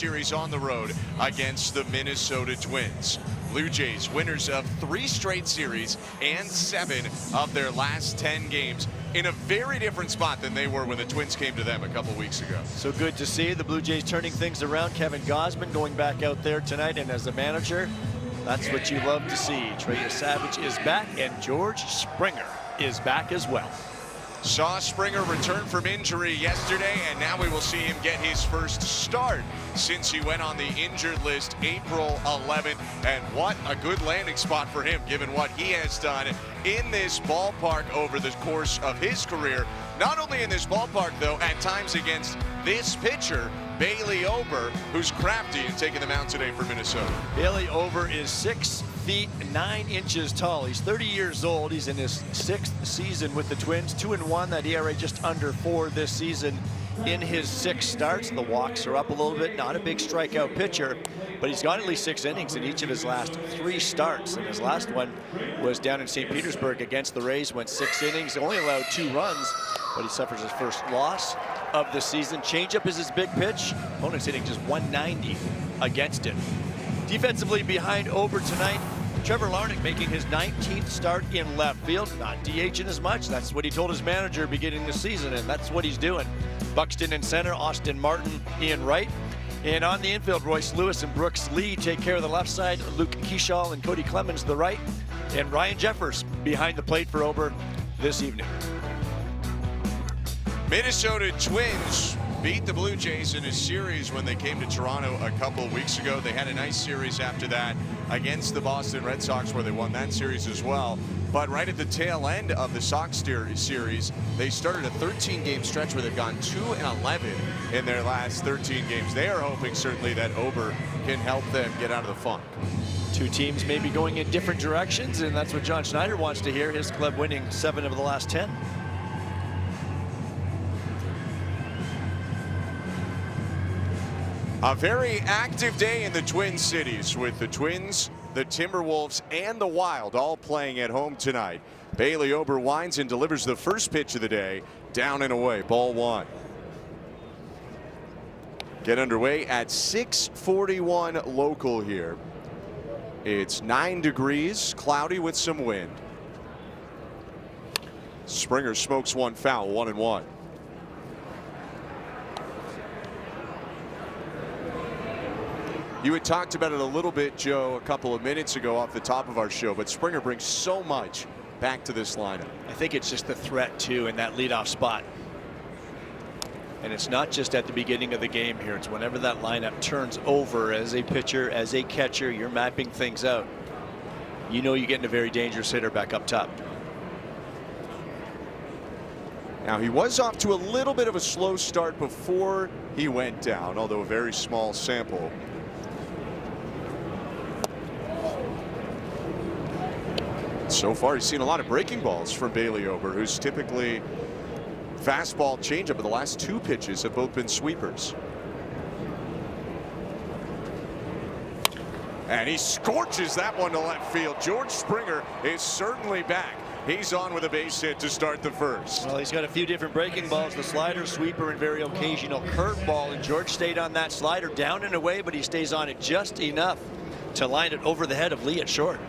series on the road against the Minnesota Twins. Blue Jays, winners of 3 straight series and 7 of their last 10 games, in a very different spot than they were when the Twins came to them a couple weeks ago. So good to see the Blue Jays turning things around. Kevin Gausman going back out there tonight, and as a manager, that's what you love to see. Trey Savage is back, and George Springer is back as well. Saw Springer return from injury yesterday, and now we will see him get his first start since he went on the injured list April 11th. And what a good landing spot for him, given what he has done in this ballpark over the course of his career. Not only in this ballpark, though, at times against this pitcher, Bailey Ober, who's crafty and taking the mound today for Minnesota. Bailey Ober is 6 feet 9 inches tall. He's 30 years old. He's in his 6th season with the Twins. 2-1. That ERA just under 4 this season in his 6 starts. The walks are up a little bit. Not a big strikeout pitcher, but he's got at least 6 innings in each of his last 3 starts. And his last one was down in St. Petersburg against the Rays. Went 6 innings, only allowed 2 runs, but he suffers his first loss of the season. Changeup is his big pitch. Opponent's hitting just 190 against it. Defensively behind Ober tonight, Trevor Larnach making his 19th start in left field. Not DHing as much. That's what he told his manager beginning the season, and that's what he's doing. Buxton in center, Austin Martin in right. And on the infield, Royce Lewis and Brooks Lee take care of the left side. Luke Keeschall and Cody Clemens the right. And Ryan Jeffers behind the plate for Ober this evening. Minnesota Twins beat the Blue Jays in a series when they came to Toronto a couple of weeks ago. They had a nice series after that against the Boston Red Sox, where they won that series as well. But right at the tail end of the Sox series, they started a 13-game stretch where they've gone 2-11 in their last 13 games. They are hoping certainly that Ober can help them get out of the funk. 2 teams may be going in different directions, and that's what John Schneider wants to hear. His club winning 7 of the last 10. A very active day in the Twin Cities, with the Twins, the Timberwolves, and the Wild all playing at home tonight. Bailey Ober winds and delivers the first pitch of the day, down and away, ball 1. Get underway at 6:41 local here. It's 9 degrees, cloudy with some wind. Springer smokes one foul, 1-1. You had talked about it a little bit, Joe, a couple of minutes ago off the top of our show, but Springer brings so much back to this lineup. I think it's just the threat, too, in that leadoff spot. And it's not just at the beginning of the game here. It's whenever that lineup turns over as a pitcher, as a catcher, you're mapping things out. You know you're getting a very dangerous hitter back up top. Now, he was off to a little bit of a slow start before he went down, although a very small sample. So far, he's seen a lot of breaking balls from Bailey Ober, who's typically fastball changeup, but the last 2 pitches have both been sweepers. And he scorches that one to left field. George Springer is certainly back. He's on with a base hit to start the first. Well, he's got a few different breaking balls, the slider, sweeper, and very occasional curveball. And George stayed on that slider down and away, but he stays on it just enough to line it over the head of Lee at short.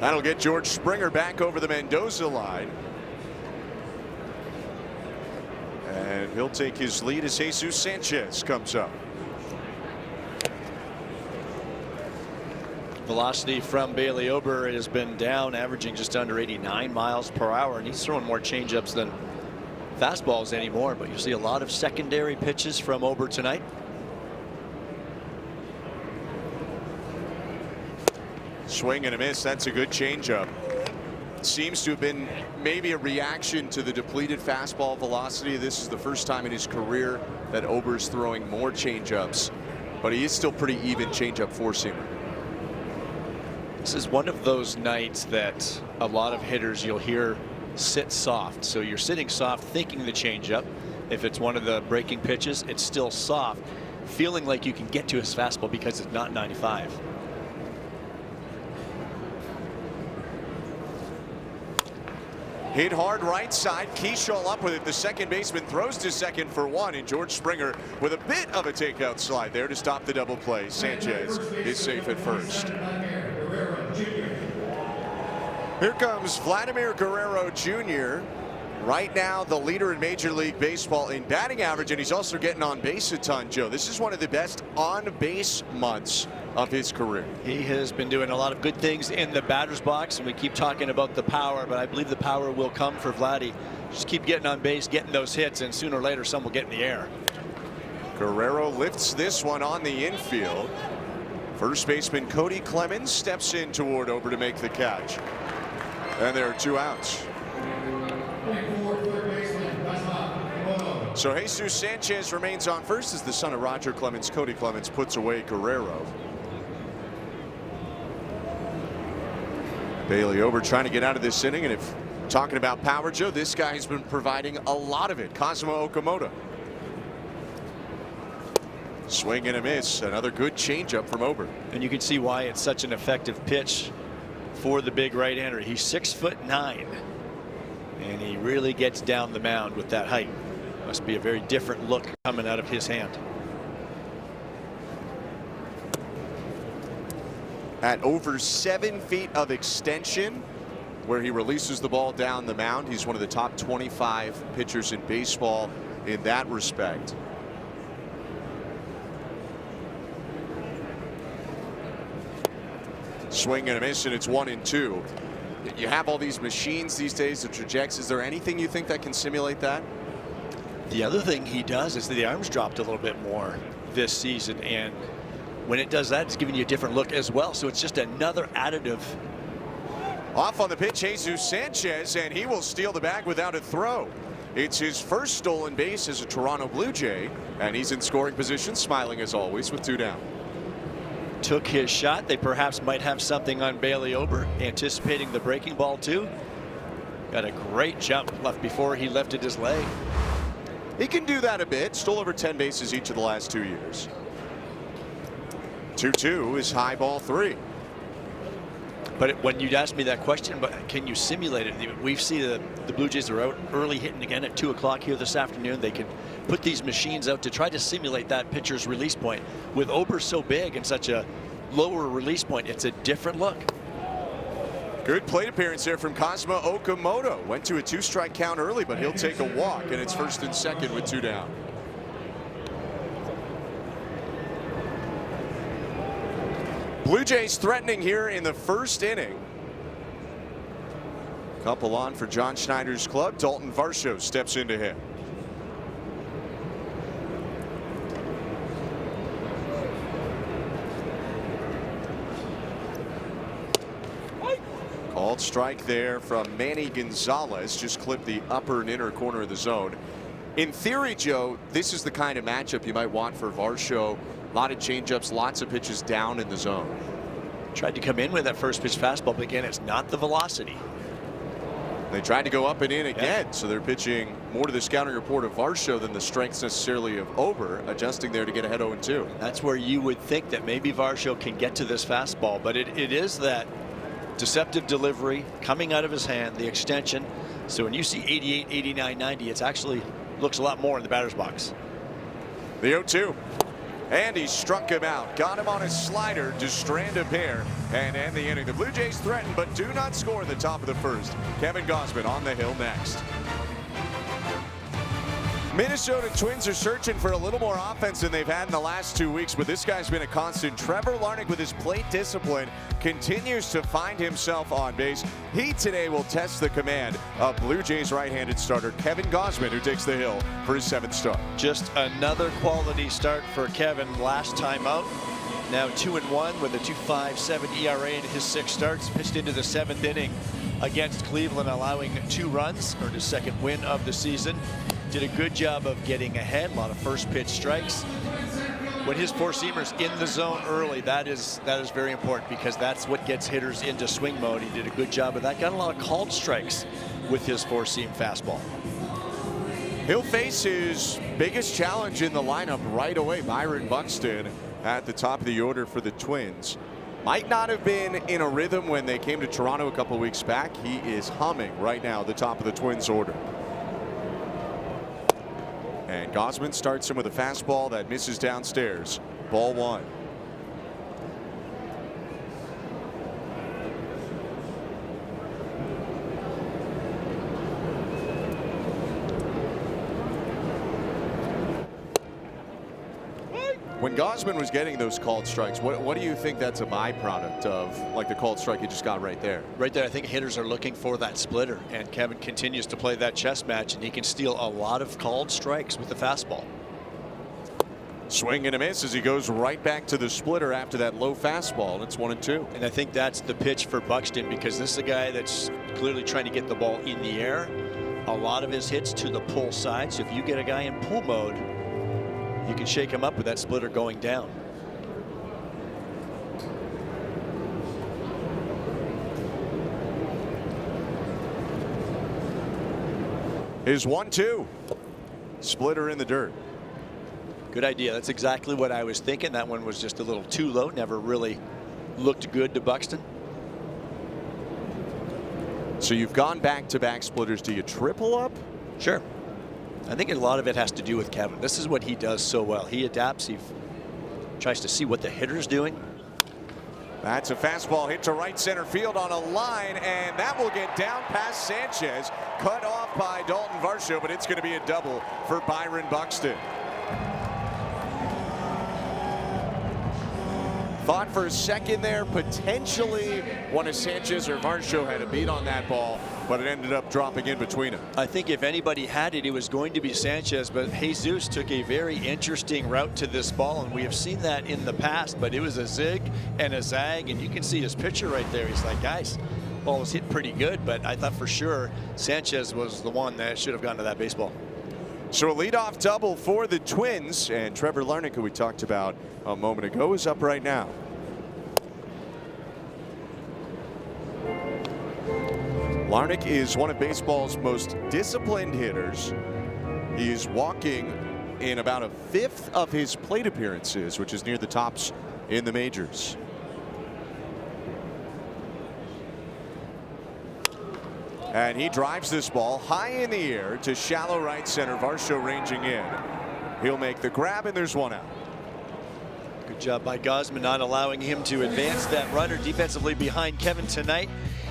That'll get George Springer back over the Mendoza line. And he'll take his lead as Jesus Sanchez comes up. Velocity from Bailey Ober has been down, averaging just under 89 miles per hour, and he's throwing more changeups than fastballs anymore. But you see a lot of secondary pitches from Ober tonight. Swing and a miss. That's a good changeup. Seems to have been maybe a reaction to the depleted fastball velocity. This is the first time in his career that Ober's throwing more changeups, but he is still pretty even changeup four-seamer. This is one of those nights that a lot of hitters you'll hear sit soft. So you're sitting soft thinking the changeup. If it's one of the breaking pitches, it's still soft, feeling like you can get to his fastball because it's not 95. Hit hard right side. Keishall up with it. The second baseman throws to second for one, and George Springer with a bit of a takeout slide there to stop the double play. Sanchez is safe at first. Here comes Vladimir Guerrero Jr., right now the leader in Major League Baseball in batting average, and he's also getting on base a ton, Joe. This is one of the best on-base months of his career. He has been doing a lot of good things in the batter's box, and we keep talking about the power, but I believe the power will come for Vladdy. Just keep getting on base, getting those hits, and sooner or later some will get in the air. Guerrero lifts this one on the infield. First baseman Cody Clemens steps in toward Ober to make the catch. And there are 2 outs. So Jesus Sanchez remains on first as the son of Roger Clemens. Cody Clemens puts away Guerrero. Bailey Ober trying to get out of this inning, and if talking about power, Joe, this guy has been providing a lot of it. Cosmo Okamoto. Swing and a miss. Another good changeup from Ober. And you can see why it's such an effective pitch for the big right-hander. He's 6'9", and he really gets down the mound with that height. Must be a very different look coming out of his hand. At over 7 feet of extension, where he releases the ball down the mound, he's one of the top 25 pitchers in baseball in that respect. Swing and a miss, and it's 1-2. You have all these machines these days, the trajects. Is there anything you think that can simulate that? The other thing he does is the arms dropped a little bit more this season, and when it does that, it's giving you a different look as well. So it's just another additive. Off on the pitch, Jesus Sanchez, and he will steal the bag without a throw. It's his first stolen base as a Toronto Blue Jay, and he's in scoring position, smiling as always with 2 down. Took his shot. They perhaps might have something on Bailey Ober, anticipating the breaking ball too. Got a great jump left before he lifted his leg. He can do that a bit. Stole over 10 bases each of the last 2 years. 2-2 is high ball 3. But when you'd ask me that question, but can you simulate it? We've seen the Blue Jays are out early hitting again at 2 o'clock here this afternoon. They can put these machines out to try to simulate that pitcher's release point. With Ober so big and such a lower release point, it's a different look. Good plate appearance there from Cosmo Okamoto. Went to a 2-strike count early, but he'll take a walk, and it's first and second with 2 down. Blue Jays threatening here in the first inning. Couple on for John Schneider's club. Dalton Varsho steps in to hit. Called strike there from Manny Gonzalez. Just clipped the upper and inner corner of the zone. In theory, Joe, this is the kind of matchup you might want for Varsho. A lot of changeups, lots of pitches down in the zone. Tried to come in with that first pitch fastball, but again, it's not the velocity. They tried to go up and in again, so they're pitching more to the scouting report of Varsho than the strengths necessarily of Ober, adjusting there to get ahead 0-2. That's where you would think that maybe Varsho can get to this fastball, but it is that deceptive delivery coming out of his hand, the extension. So when you see 88, 89, 90, it actually looks a lot more in the batter's box. The 0-2. And he struck him out. Got him on a slider to strand a pair and end the inning. The Blue Jays threaten but do not score in the top of the first. Kevin Gausman on the hill next. Minnesota Twins are searching for a little more offense than they've had in the last 2 weeks, but this guy's been a constant. Trevor Larnach, with his plate discipline, continues to find himself on base. He today will test the command of Blue Jays right-handed starter Kevin Gausman, who takes the hill for his 7th start. Just another quality start for Kevin last time out. Now 2-1 with a 2.57 ERA in his 6 starts. Pitched into the 7th inning against Cleveland, allowing 2 runs, earned his 2nd win of the season. Did a good job of getting ahead, a lot of first pitch strikes. When his 4-seamer's in the zone early, that is very important, because that's what gets hitters into swing mode. He did a good job of that. Got a lot of called strikes with his 4-seam fastball. He'll face his biggest challenge in the lineup right away, Byron Buxton, at the top of the order for the Twins. Might not have been in a rhythm when they came to Toronto a couple weeks back. He is humming right now at the top of the Twins order. And Gausman starts him with a fastball that misses downstairs. Ball 1. When Gausman was getting those called strikes, what do you think that's a byproduct of, like the called strike he just got right there? Right there, I think hitters are looking for that splitter, and Kevin continues to play that chess match, and he can steal a lot of called strikes with the fastball. Swing and a miss as he goes right back to the splitter after that low fastball, and it's 1-2. And I think that's the pitch for Buxton, because this is a guy that's clearly trying to get the ball in the air. A lot of his hits to the pull side, so if you get a guy in pull mode, you can shake him up with that splitter going down. Is 1-2. Splitter in the dirt. Good idea. That's exactly what I was thinking. That one was just a little too low. Never really looked good to Buxton. So you've gone back-to-back splitters. Do you triple up? Sure. I think a lot of it has to do with Kevin. This is what he does so well. He adapts. He tries to see what the hitter's doing. That's a fastball hit to right center field on a line, and that will get down past Sanchez. Cut off by Dalton Varsho, but it's going to be a double for Byron Buxton. Thought for a second there, potentially one of Sanchez or Varsho had a beat on that ball, but it ended up dropping in between them. I think if anybody had it, it was going to be Sanchez, but Jesus took a very interesting route to this ball, and we have seen that in the past, but it was a zig and a zag, and you can see his pitcher right there. He's like, guys, ball was hit pretty good, but I thought for sure Sanchez was the one that should have gone to that baseball. So a leadoff double for the Twins, and Trevor Larnach, who we talked about a moment ago, is up right now. Larnach is one of baseball's most disciplined hitters. He's walking in about a fifth of his plate appearances, which is near the tops in the majors. And he drives this ball high in the air to shallow right center. Varsho ranging in. He'll make the grab, and there's one out. Good job by Gausman not allowing him to advance that runner defensively behind Kevin tonight.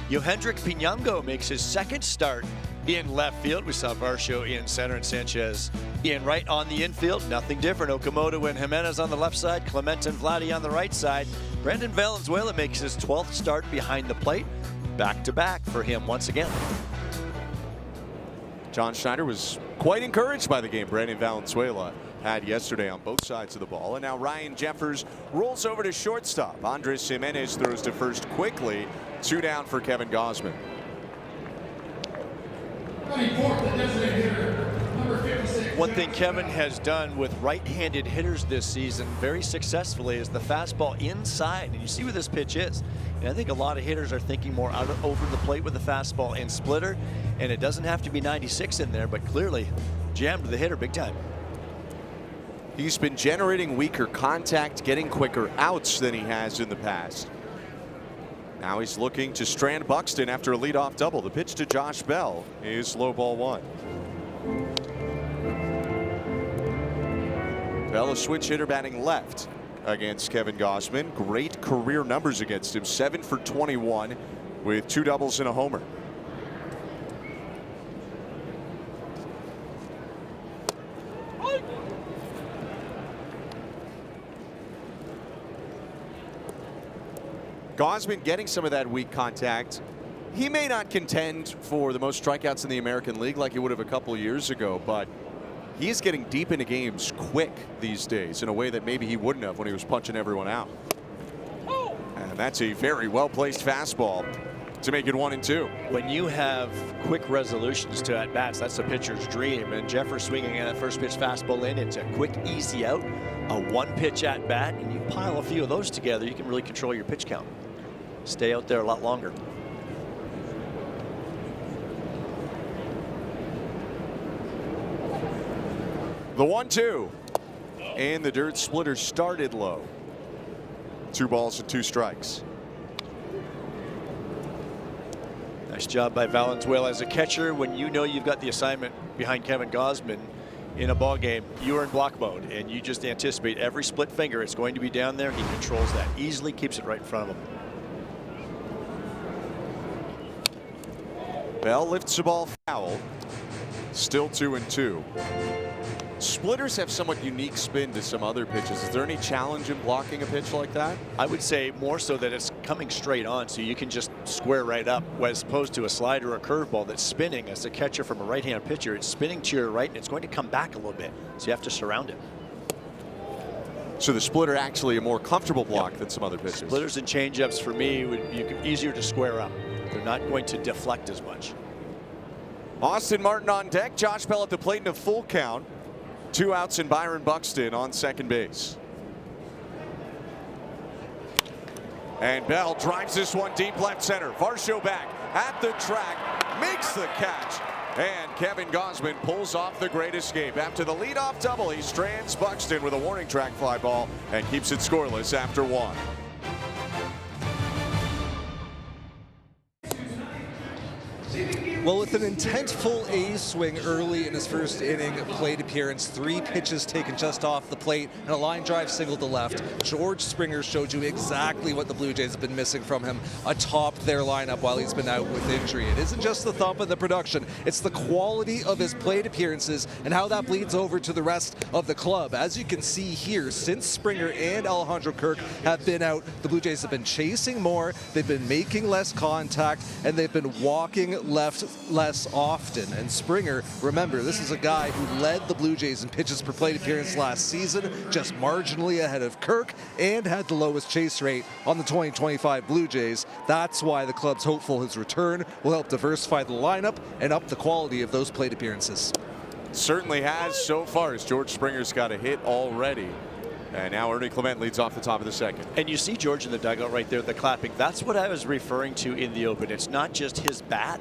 Yohendrick Pinango makes his second start in left field. We saw Varsho in center and Sanchez in right on the infield. Nothing different. Okamoto and Jimenez on the left side. Clement and Vladdy on the right side. Brendan Valenzuela makes his 12th start behind the plate. Back-to-back for him once again. John Schneider was quite encouraged by the game Brendan Valenzuela had yesterday on both sides of the ball. And now Ryan Jeffers rolls over to shortstop. Andres Jimenez throws to first quickly. 2 down for Kevin Gausman. One thing Kevin has done with right-handed hitters this season very successfully is the fastball inside, and you see where this pitch is. And I think a lot of hitters are thinking more over the plate with the fastball and splitter, and it doesn't have to be 96 in there, but clearly jammed the hitter big time. He's been generating weaker contact, getting quicker outs than he has in the past. Now he's looking to strand Buxton after a leadoff double. The pitch to Josh Bell is low ball 1. Bell, a switch hitter, batting left against Kevin Gausman. Great career numbers against him. 7 for 21 with 2 doubles and a homer. Gausman getting some of that weak contact. He may not contend for the most strikeouts in the American League like he would have a couple years ago, but he is getting deep into games quick these days in a way that maybe he wouldn't have when he was punching everyone out. And that's a very well-placed fastball to make it 1-2. When you have quick resolutions to at-bats, that's a pitcher's dream. And Jeffers swinging at that first pitch fastball in, it's a quick, easy out, a one-pitch at-bat, and you pile a few of those together, you can really control your pitch count. Stay out there a lot longer. The 1-2. And the dirt splitter started low. 2 balls and 2 strikes. Nice job by Valenzuela as a catcher. When you know you've got the assignment behind Kevin Gausman in a ball game, you are in block mode, and you just anticipate every split finger it's going to be down there. He controls that easily, keeps it right in front of him. Bell lifts the ball foul. Still 2-2. Splitters have somewhat unique spin to some other pitches. Is there any challenge in blocking a pitch like that? I would say more so that it's coming straight on, so you can just square right up, as opposed to a slider or a curveball that's spinning. As a catcher from a right-hand pitcher, it's spinning to your right, and it's going to come back a little bit, so you have to surround it. So the splitter actually a more comfortable block than some other pitches. Splitters and changeups for me would be easier to square up. They're not going to deflect as much. Austin Martin on deck. Josh Bell at the plate in a full count. 2 outs and Byron Buxton on second base. And Bell drives this one deep left center. Varsho back at the track, makes the catch, and Kevin Gausman pulls off the great escape. After the leadoff double, he strands Buxton with a warning track fly ball and keeps it scoreless after 1. Well, with an intentful A swing early in his first inning plate appearance, 3 pitches taken just off the plate, and a line drive single to left, George Springer showed you exactly what the Blue Jays have been missing from him atop their lineup while he's been out with injury. It isn't just the thump and the production, it's the quality of his plate appearances and how that bleeds over to the rest of the club. As you can see here, since Springer and Alejandro Kirk have been out, the Blue Jays have been chasing more, they've been making less contact, and they've been walking left less often. And Springer, remember, this is a guy who led the Blue Jays in pitches per plate appearance last season, just marginally ahead of Kirk, and had the lowest chase rate on the 2025 Blue Jays. That's why the club's hopeful his return will help diversify the lineup and up the quality of those plate appearances. Certainly has so far, as George Springer's got a hit already. And now Ernie Clement leads off the top of the second. And you see George in the dugout right there, the clapping. That's what I was referring to in the open. It's not just his bat.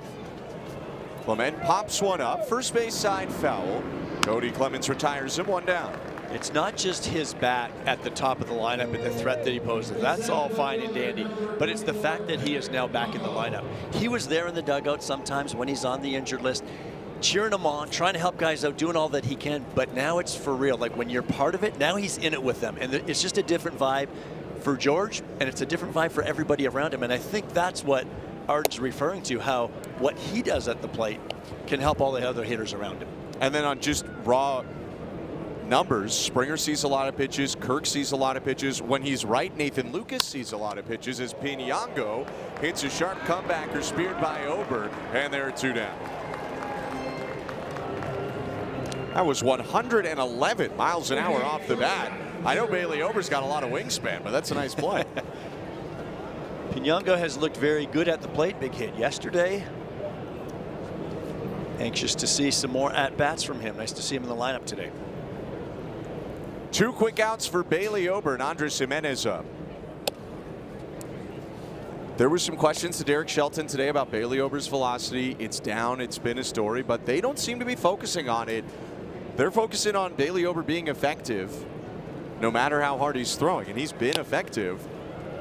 Clement pops one up, first base side foul. Cody Clemens retires him, 1 down. It's not just his bat at the top of the lineup and the threat that he poses. That's all fine and dandy. But it's the fact that he is now back in the lineup. He was there in the dugout sometimes when he's on the injured list, cheering them on, trying to help guys out, doing all that he can. But now it's for real. Like when you're part of it, now he's in it with them. And it's just a different vibe for George, and it's a different vibe for everybody around him. And I think that's what Art's referring to, how what he does at the plate can help all the other hitters around him. And then on just raw numbers, Springer sees a lot of pitches, Kirk sees a lot of pitches. When he's right, Nathan Lucas sees a lot of pitches as Piñango hits a sharp comebacker speared by Ober, and there are 2 down. That was 111 miles an hour off the bat. I know Bailey Ober's got a lot of wingspan, but that's a nice play. Piñango has looked very good at the plate. Big hit yesterday. Anxious to see some more at-bats from him. Nice to see him in the lineup today. 2 quick outs for Bailey Ober and Andres Jimenez up. There were some questions to Derek Shelton today about Bailey Ober's velocity. It's down. It's been a story, but they don't seem to be focusing on it. They're focusing on Bailey Ober being effective no matter how hard he's throwing, and he's been effective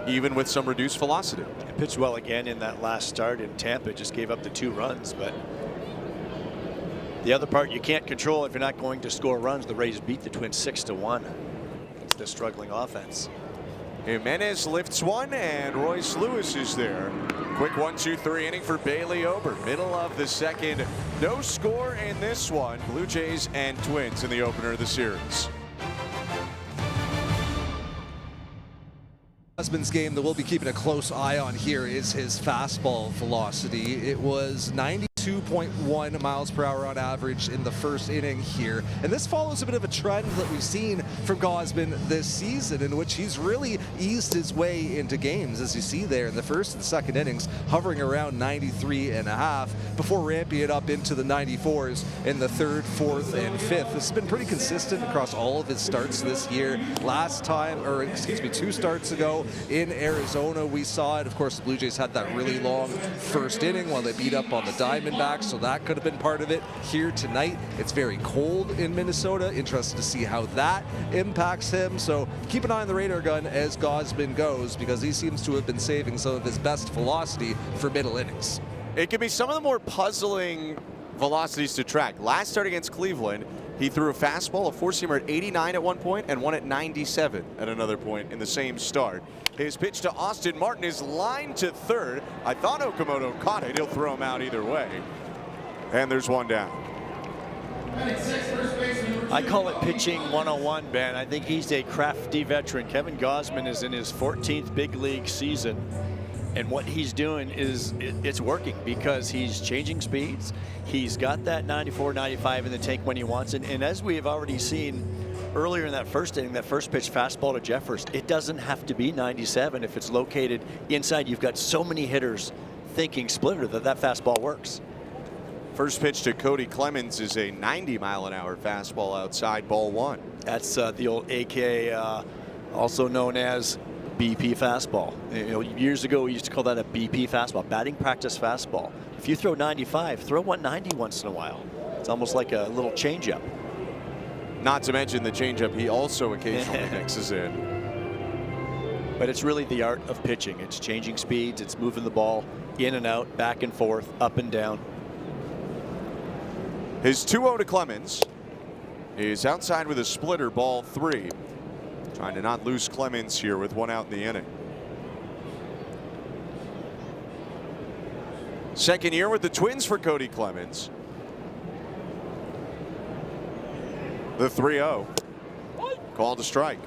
even with some reduced velocity. He pitched well again in that last start in Tampa, just gave up the 2 runs, but the other part you can't control if you're not going to score runs. The Rays beat the Twins 6-1. It's the struggling offense. Jimenez lifts one, and Royce Lewis is there. Quick 1-2-3 inning for Bailey Ober. Middle of the second. No score in this one. Blue Jays and Twins in the opener of the series. Husband's game that we'll be keeping a close eye on here is his fastball velocity. It was 92.1 miles per hour on average in the first inning here. And this follows a bit of a trend that we've seen from Gausman this season, in which he's really eased his way into games, as you see there in the first and second innings, hovering around 93.5 before ramping it up into the 94s in the third, fourth, and fifth. This has been pretty consistent across all of his starts this year. Last time, or excuse me, 2 starts ago in Arizona, we saw it. Of course, the Blue Jays had that really long first inning while they beat up on the Diamondbacks. back, so that could have been part of it. Here tonight, it's very cold in Minnesota. Interested to see how that impacts him. So keep an eye on the radar gun as Gausman goes, because he seems to have been saving some of his best velocity for middle innings. It could be some of the more puzzling velocities to track. Last start against Cleveland, he threw a fastball, a four-seamer at 89 at one point and one at 97 at another point in the same start. His pitch to Austin Martin is lined to third. I thought Okamoto caught it. He'll throw him out either way. And there's one down. I call it pitching 101, Ben. I think he's a crafty veteran. Kevin Gausman is in his 14th big league season. And what he's doing is, it's working because he's changing speeds. He's got that 94, 95 in the tank when he wants it. And as we have already seen earlier in that first inning, that first pitch fastball to Jeffers, it doesn't have to be 97 if it's located inside. You've got so many hitters thinking splitter that fastball works. First pitch to Cody Clemens is a 90-mile-an-hour fastball outside, ball one. That's the old AK, also known as BP fastball. You know, years ago we used to call that a BP fastball, batting practice fastball. If you throw 95, throw 190 once in a while. It's almost like a little changeup. Not to mention the changeup he also occasionally mixes in. But it's really the art of pitching. It's changing speeds, it's moving the ball in and out, back and forth, up and down. His 2-0 to Clemens is outside with a splitter, ball three. Trying to not lose Clemens here with one out in the inning. Second year with the Twins for Cody Clemens. The 3-0. Called a strike.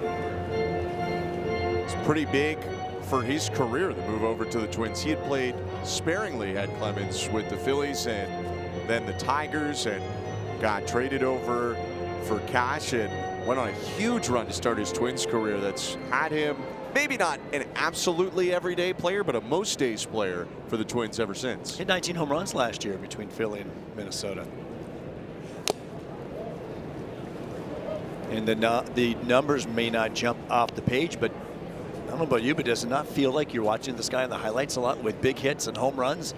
It's pretty big for his career, the move over to the Twins. He had played sparingly at Clemens with the Phillies and then the Tigers, and got traded over for cash and went on a huge run to start his Twins career that's had him maybe not an absolutely everyday player, but a most days player for the Twins ever since. Hit 19 home runs last year between Philly and Minnesota. And the numbers may not jump off the page, but I don't know about you, but does it not feel like you're watching this guy in the highlights a lot with big hits and home runs?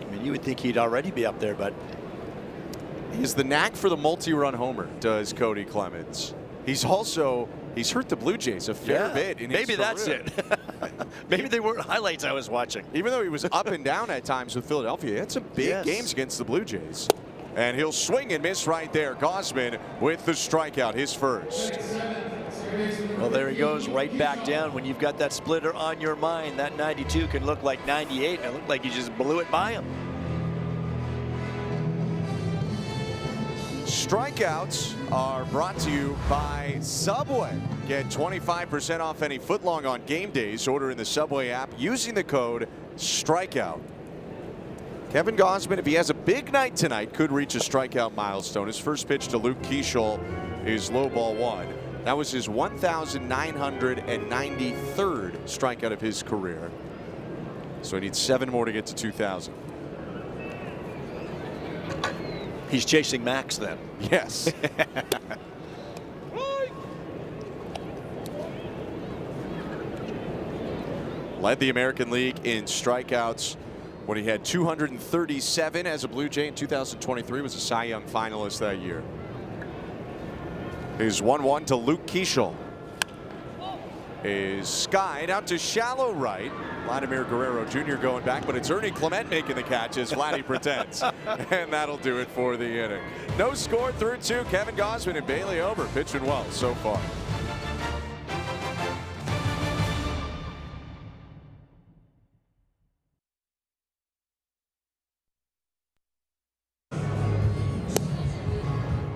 I mean, you would think he'd already be up there, but he's the knack for the multi-run homer, does Cody Clemens. He's hurt the Blue Jays a fair bit in his maybe that's career. it. Maybe they weren't highlights I was watching. Even though he was up and down at times with Philadelphia, he had some big games against the Blue Jays. And he'll swing and miss right there. Gausman with the strikeout, his first. Well, there he goes, right back down. When you've got that splitter on your mind, that 92 can look like 98, and it looked like you just blew it by him. Strikeouts are brought to you by Subway. Get 25% off any footlong on game days. Order in the Subway app using the code STRIKEOUT. Kevin Gausman, if he has a big night tonight, could reach a strikeout milestone. His first pitch to Luke Keeschel is low, ball one. That was his 1,993rd strikeout of his career. So he needs 7 more to get to 2,000. He's chasing Max then. Yes. Led the American League in strikeouts when he had 237 as a Blue Jay in 2023. Was a Cy Young finalist that year. Is 1-1 to Luke Keeschel. Is skied out to shallow right. Vladimir Guerrero Jr. going back, but it's Ernie Clement making the catch as Vladdy pretends. And that'll do it for the inning. No score through 2. Kevin Gausman and Bailey Ober pitching well so far.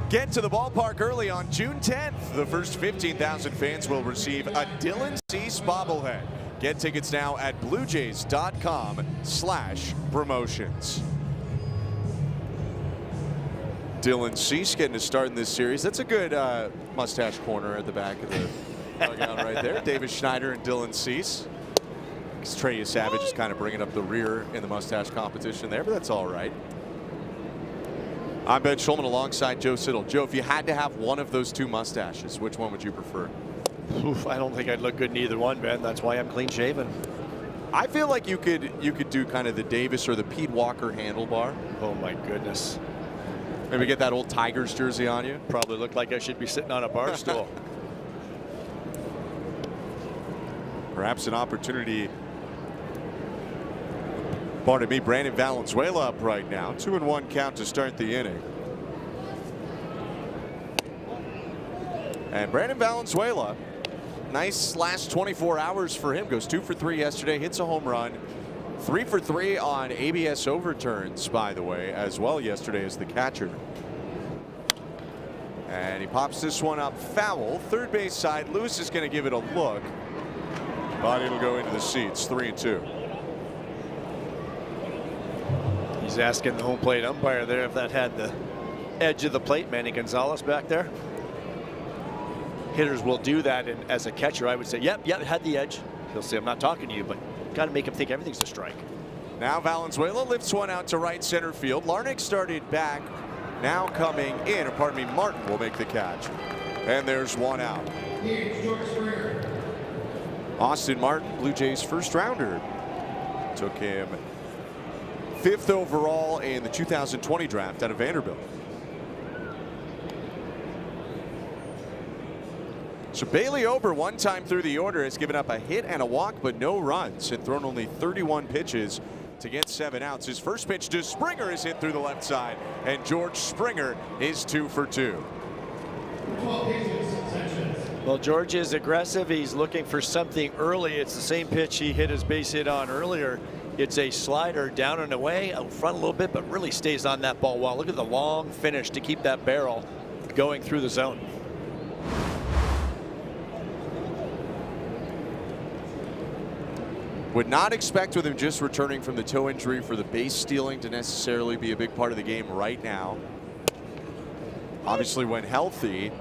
Get to the ballpark early on June 10th. The first 15,000 fans will receive a Dylan Cease bobblehead. Get tickets now at bluejays.com/promotions. Dylan Cease getting a start in this series. That's a good mustache corner at the back of the dugout right there. Davis Schneider and Dylan Cease. Trey Savage is kind of bringing up the rear in the mustache competition there, but that's all right. I'm Ben Schulman alongside Joe Siddall. Joe, if you had to have one of those two mustaches, which one would you prefer? Oof, I don't think I'd look good in either one, Ben. That's why I'm clean shaven. I feel like you could do kind of the Davis or the Pete Walker handlebar. Oh my goodness. Maybe get that old Tigers jersey on you. Probably look like I should be sitting on a bar stool. Perhaps an opportunity. Pardon me, Brandon Valenzuela up right now. 2-1 count to start the inning. And Brandon Valenzuela, nice last 24 hours for him. Goes 2 for 3 yesterday, hits a home run. 3 for 3 on ABS overturns, by the way, as well yesterday as the catcher. And he pops this one up foul. Third base side. Lewis is going to give it a look, but it'll go into the seats. 3-2. He's asking the home plate umpire there if that had the edge of the plate. Manny Gonzalez back there. Hitters will do that, and as a catcher I would say yep, it had the edge. He'll say I'm not talking to you, but got to make him think everything's a strike. Now Valenzuela lifts one out to right center field. Larnach started back, now coming in, or pardon me, Martin will make the catch, and there's one out. Austin Martin, Blue Jays first rounder, took him 5th overall in the 2020 draft out of Vanderbilt. So Bailey Ober, one time through the order, has given up a hit and a walk, but no runs, and thrown only 31 pitches to get 7 outs. His first pitch to Springer is hit through the left side, and George Springer is 2 for 2. Well, George is aggressive. He's looking for something early. It's the same pitch he hit his base hit on earlier. It's a slider down and away, out front a little bit, but really stays on that ball well. Look at the long finish to keep that barrel going through the zone. Would not expect with him just returning from the toe injury for the base stealing to necessarily be a big part of the game right now. Obviously, when healthy,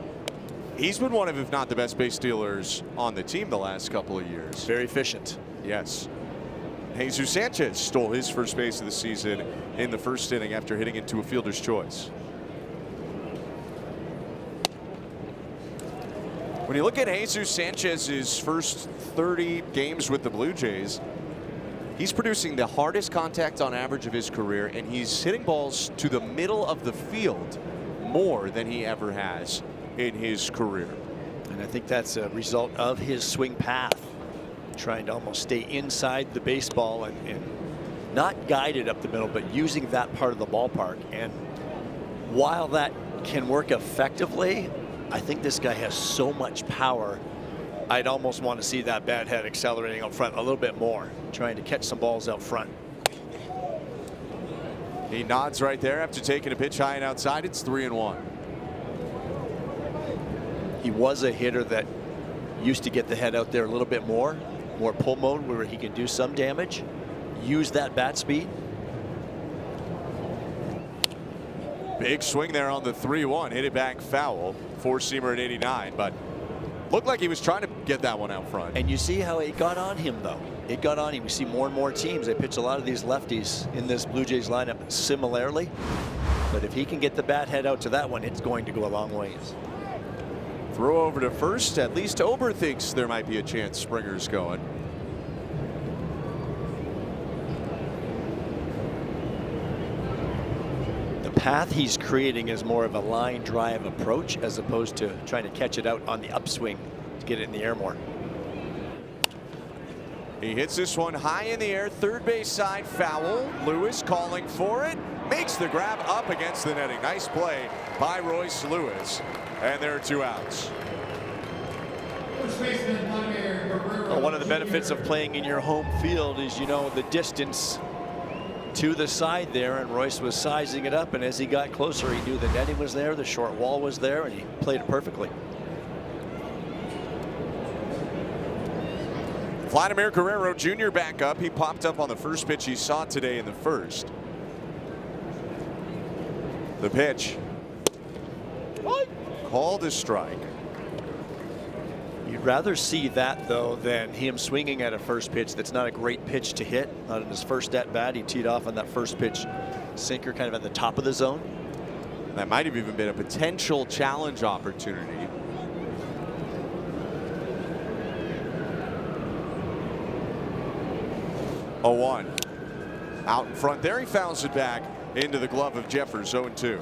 he's been one of, if not the best base stealers on the team the last couple of years. Very efficient. Yes. Jesus Sanchez stole his first base of the season in the first inning after hitting into a fielder's choice. When you look at Jesus Sanchez's first 30 games with the Blue Jays, he's producing the hardest contact on average of his career, and he's hitting balls to the middle of the field more than he ever has in his career. And I think that's a result of his swing path, trying to almost stay inside the baseball and not guided up the middle, but using that part of the ballpark. And while that can work effectively, I think this guy has so much power. I'd almost want to see that bat head accelerating up front a little bit more, trying to catch some balls out front. He nods right there after taking a pitch high and outside. It's 3-1. He was a hitter that used to get the head out there a little bit more pull mode where he can do some damage, use that bat speed. Big swing there on the 3-1, hit it back foul. Four-seamer at 89, but looked like he was trying to get that one out front. And you see how it got on him, though. It got on him. We see more and more teams. They pitch a lot of these lefties in this Blue Jays lineup similarly. But if he can get the bat head out to that one, it's going to go a long ways. Throw over to first. At least Ober thinks there might be a chance Springer's going. The path he's creating is more of a line drive approach as opposed to trying to catch it out on the upswing to get it in the air more. He hits this one high in the air, third base side foul. Lewis calling for it, makes the grab up against the netting. Nice play by Royce Lewis, and there are 2 outs. Well, one of the benefits of playing in your home field is, you know, the distance to the side there, and Royce was sizing it up, and as he got closer he knew the netting was there, the short wall was there, and he played it perfectly. Vladimir Guerrero Jr. back up. He popped up on the first pitch he saw today in the first. The pitch called a strike. You'd rather see that, though, than him swinging at a first pitch that's not a great pitch to hit. Not in his first at bat. He teed off on that first pitch sinker kind of at the top of the zone. That might have even been a potential challenge opportunity. 0-1. Out in front there, he fouls it back into the glove of Jeffers. 0-2.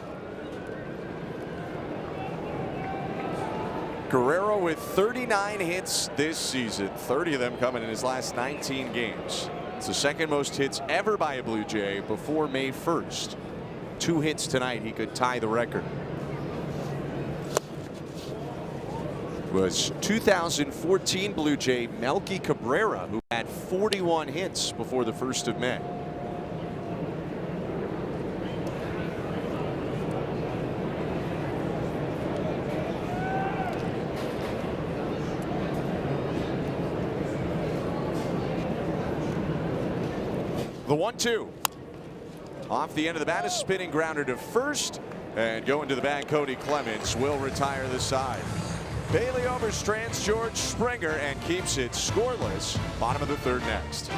Guerrero with 39 hits this season, 30 of them coming in his last 19 games. It's the second most hits ever by a Blue Jay before May 1st. 2 hits tonight, he could tie the record. It was 2014 Blue Jay Melky Cabrera who had 41 hits before the 1st of May. The 1-2. Off the end of the bat, a spinning grounder to first, and going to the bag, Cody Clements will retire the side. Bailey overstrands George Springer and keeps it scoreless. Bottom of the 3rd next.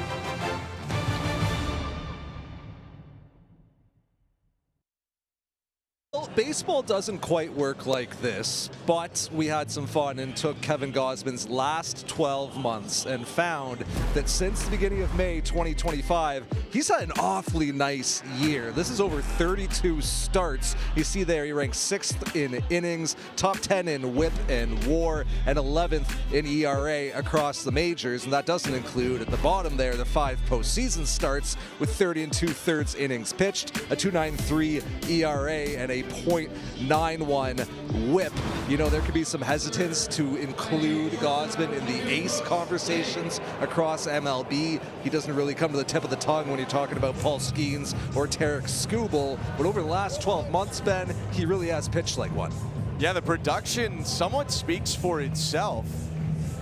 Well, baseball doesn't quite work like this, but we had some fun and took Kevin Gausman's last 12 months and found that since the beginning of May 2025, he's had an awfully nice year. This is over 32 starts. You see there, he ranks 6th in innings, top 10 in whip and WAR, and 11th in ERA across the majors. And that doesn't include at the bottom there the 5 postseason starts with 30 2/3 innings pitched, a 2.93 ERA, and a .91 whip. You know, there could be some hesitance to include Gausman in the ace conversations across MLB. He doesn't really come to the tip of the tongue when you're talking about Paul Skeens or Tarek Skubal, but over the last 12 months, Ben, he really has pitched like one. Yeah, the production somewhat speaks for itself.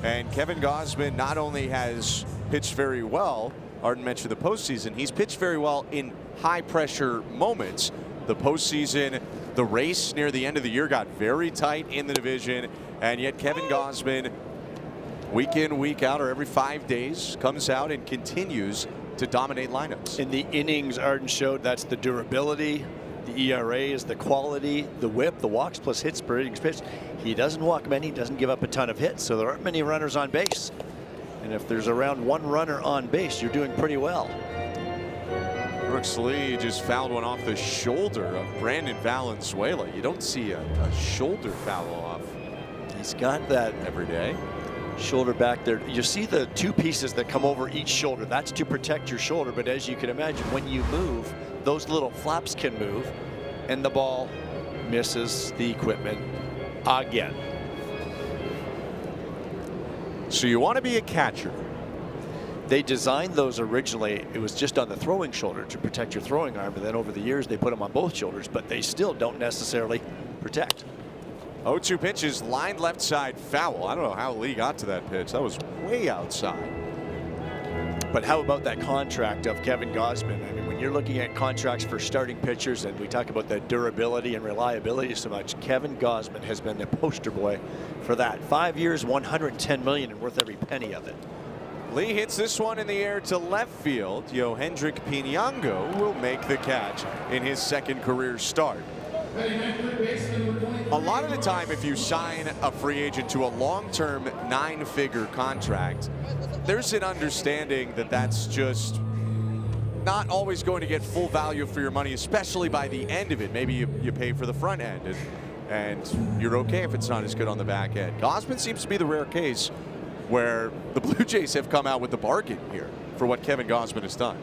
And Kevin Gausman not only has pitched very well, Arden mentioned the postseason, he's pitched very well in high pressure moments. The postseason, the race near the end of the year got very tight in the division, and yet Kevin Gausman, week in, week out, or every 5 days, comes out and continues to dominate lineups. In the innings, Arden showed that's the durability. The ERA is the quality, the whip, the walks plus hits per innings pitched. He doesn't walk many, doesn't give up a ton of hits, so there aren't many runners on base. And if there's around 1 runner on base, you're doing pretty well. Brooks Lee just fouled one off the shoulder of Brandon Valenzuela. You don't see a shoulder foul off. He's got that every day. Shoulder back there. You see the 2 pieces that come over each shoulder. That's to protect your shoulder. But as you can imagine, when you move, those little flaps can move, and the ball misses the equipment again. So you want to be a catcher. They designed those originally, it was just on the throwing shoulder to protect your throwing arm, and then over the years they put them on both shoulders, but they still don't necessarily protect. 0-2 pitches, lined left side, foul. I don't know how Lee got to that pitch. That was way outside. But how about that contract of Kevin Gausman? I mean, when you're looking at contracts for starting pitchers, and we talk about that durability and reliability so much, Kevin Gausman has been the poster boy for that. 5 years, $110 million, and worth every penny of it. Lee hits this one in the air to left field. Yohendrick Pinango will make the catch in his 2nd career start. A lot of the time, if you sign a free agent to a long-term 9-figure contract, there's an understanding that that's just not always going to get full value for your money, especially by the end of it. Maybe you pay for the front end, and you're okay if it's not as good on the back end. Gausman seems to be the rare case where the Blue Jays have come out with the bargain here for what Kevin Gausman has done.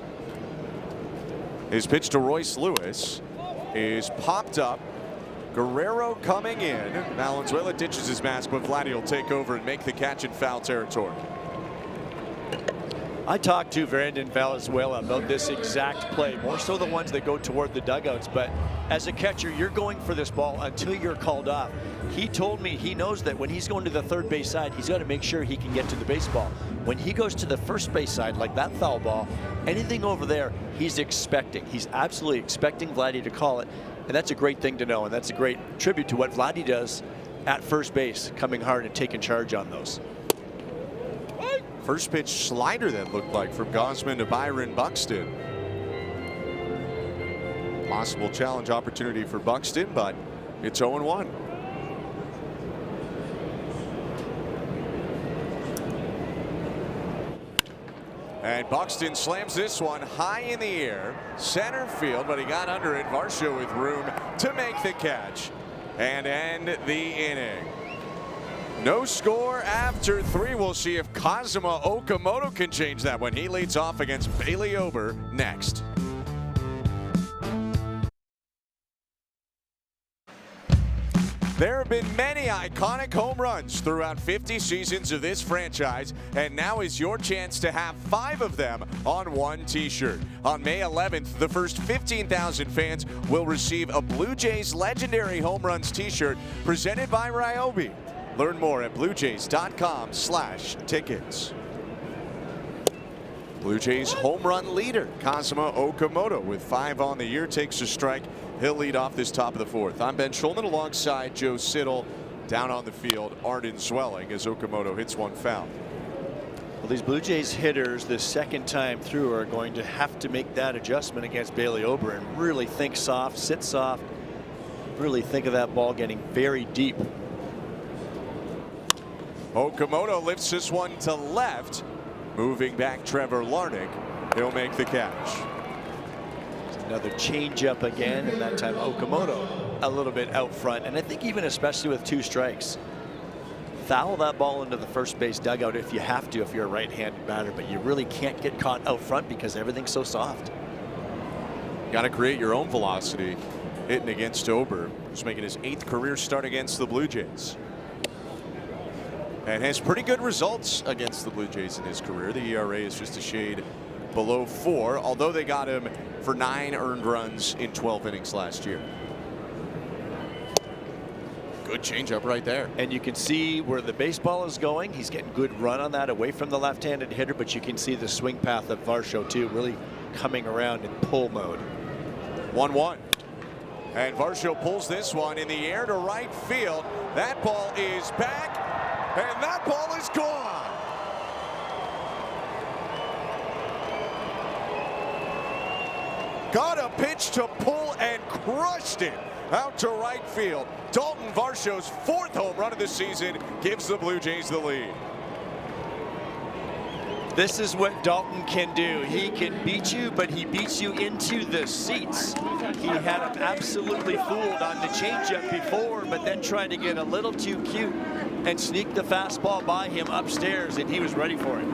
His pitch to Royce Lewis is popped up. Guerrero coming in. Valenzuela ditches his mask, but Vladdy will take over and make the catch in foul territory. I talked to Brandon Valenzuela about this exact play, more so the ones that go toward the dugouts, but as a catcher, you're going for this ball until you're called off. He told me he knows that when he's going to the 3rd base side, he's got to make sure he can get to the baseball. When he goes to the 1st base side, like that foul ball, anything over there, he's expecting. He's absolutely expecting Vladdy to call it, and that's a great thing to know, and that's a great tribute to what Vladdy does at 1st base, coming hard and taking charge on those. First pitch slider that looked like from Gausman to Byron Buxton. Possible challenge opportunity for Buxton, but it's 0-1. And Buxton slams this one high in the air, center field, but he got under it. Varsho with room to make the catch and end the inning. No score after 3. We'll see if Kazuma Okamoto can change that when he leads off against Bailey Ober next. There have been many iconic home runs throughout 50 seasons of this franchise, and now is your chance to have 5 of them on one t-shirt. On May 11th, the first 15,000 fans will receive a Blue Jays Legendary Home Runs t-shirt presented by Ryobi. Learn more at bluejays.com/tickets. Blue Jays home run leader Kazuma Okamoto with 5 on the year takes a strike. He'll lead off this top of the 4th. I'm Ben Schulman alongside Joe Siddall. Down on the field, Arden Zwelling as Okamoto hits one foul. Well, these Blue Jays hitters the second time through are going to have to make that adjustment against Bailey Ober and really think soft, sit soft, really think of that ball getting very deep. Okamoto lifts this one to left. Moving back Trevor Larnach. He'll make the catch. Another changeup again, and that time Okamoto a little bit out front. And I think even especially with 2 strikes, foul that ball into the first base dugout if you have to, if you're a right-handed batter, but you really can't get caught out front because everything's so soft. Got to create your own velocity. Hitting against Ober, who's making his 8th career start against the Blue Jays. And has pretty good results against the Blue Jays in his career. The ERA is just a shade below 4, although they got him for 9 earned runs in 12 innings last year. Good changeup right there. And you can see where the baseball is going. He's getting good run on that away from the left-handed hitter, but you can see the swing path of Varsho too, really coming around in pull mode. 1-1. And Varsho pulls this one in the air to right field. That ball is back, and that ball is gone. Got a pitch to pull and crushed it out to right field. Dalton Varsho's 4th home run of the season gives the Blue Jays the lead. This is what Dalton can do. He can beat you, but he beats you into the seats. He had him absolutely fooled on the changeup before, but then tried to get a little too cute and sneak the fastball by him upstairs, and he was ready for it.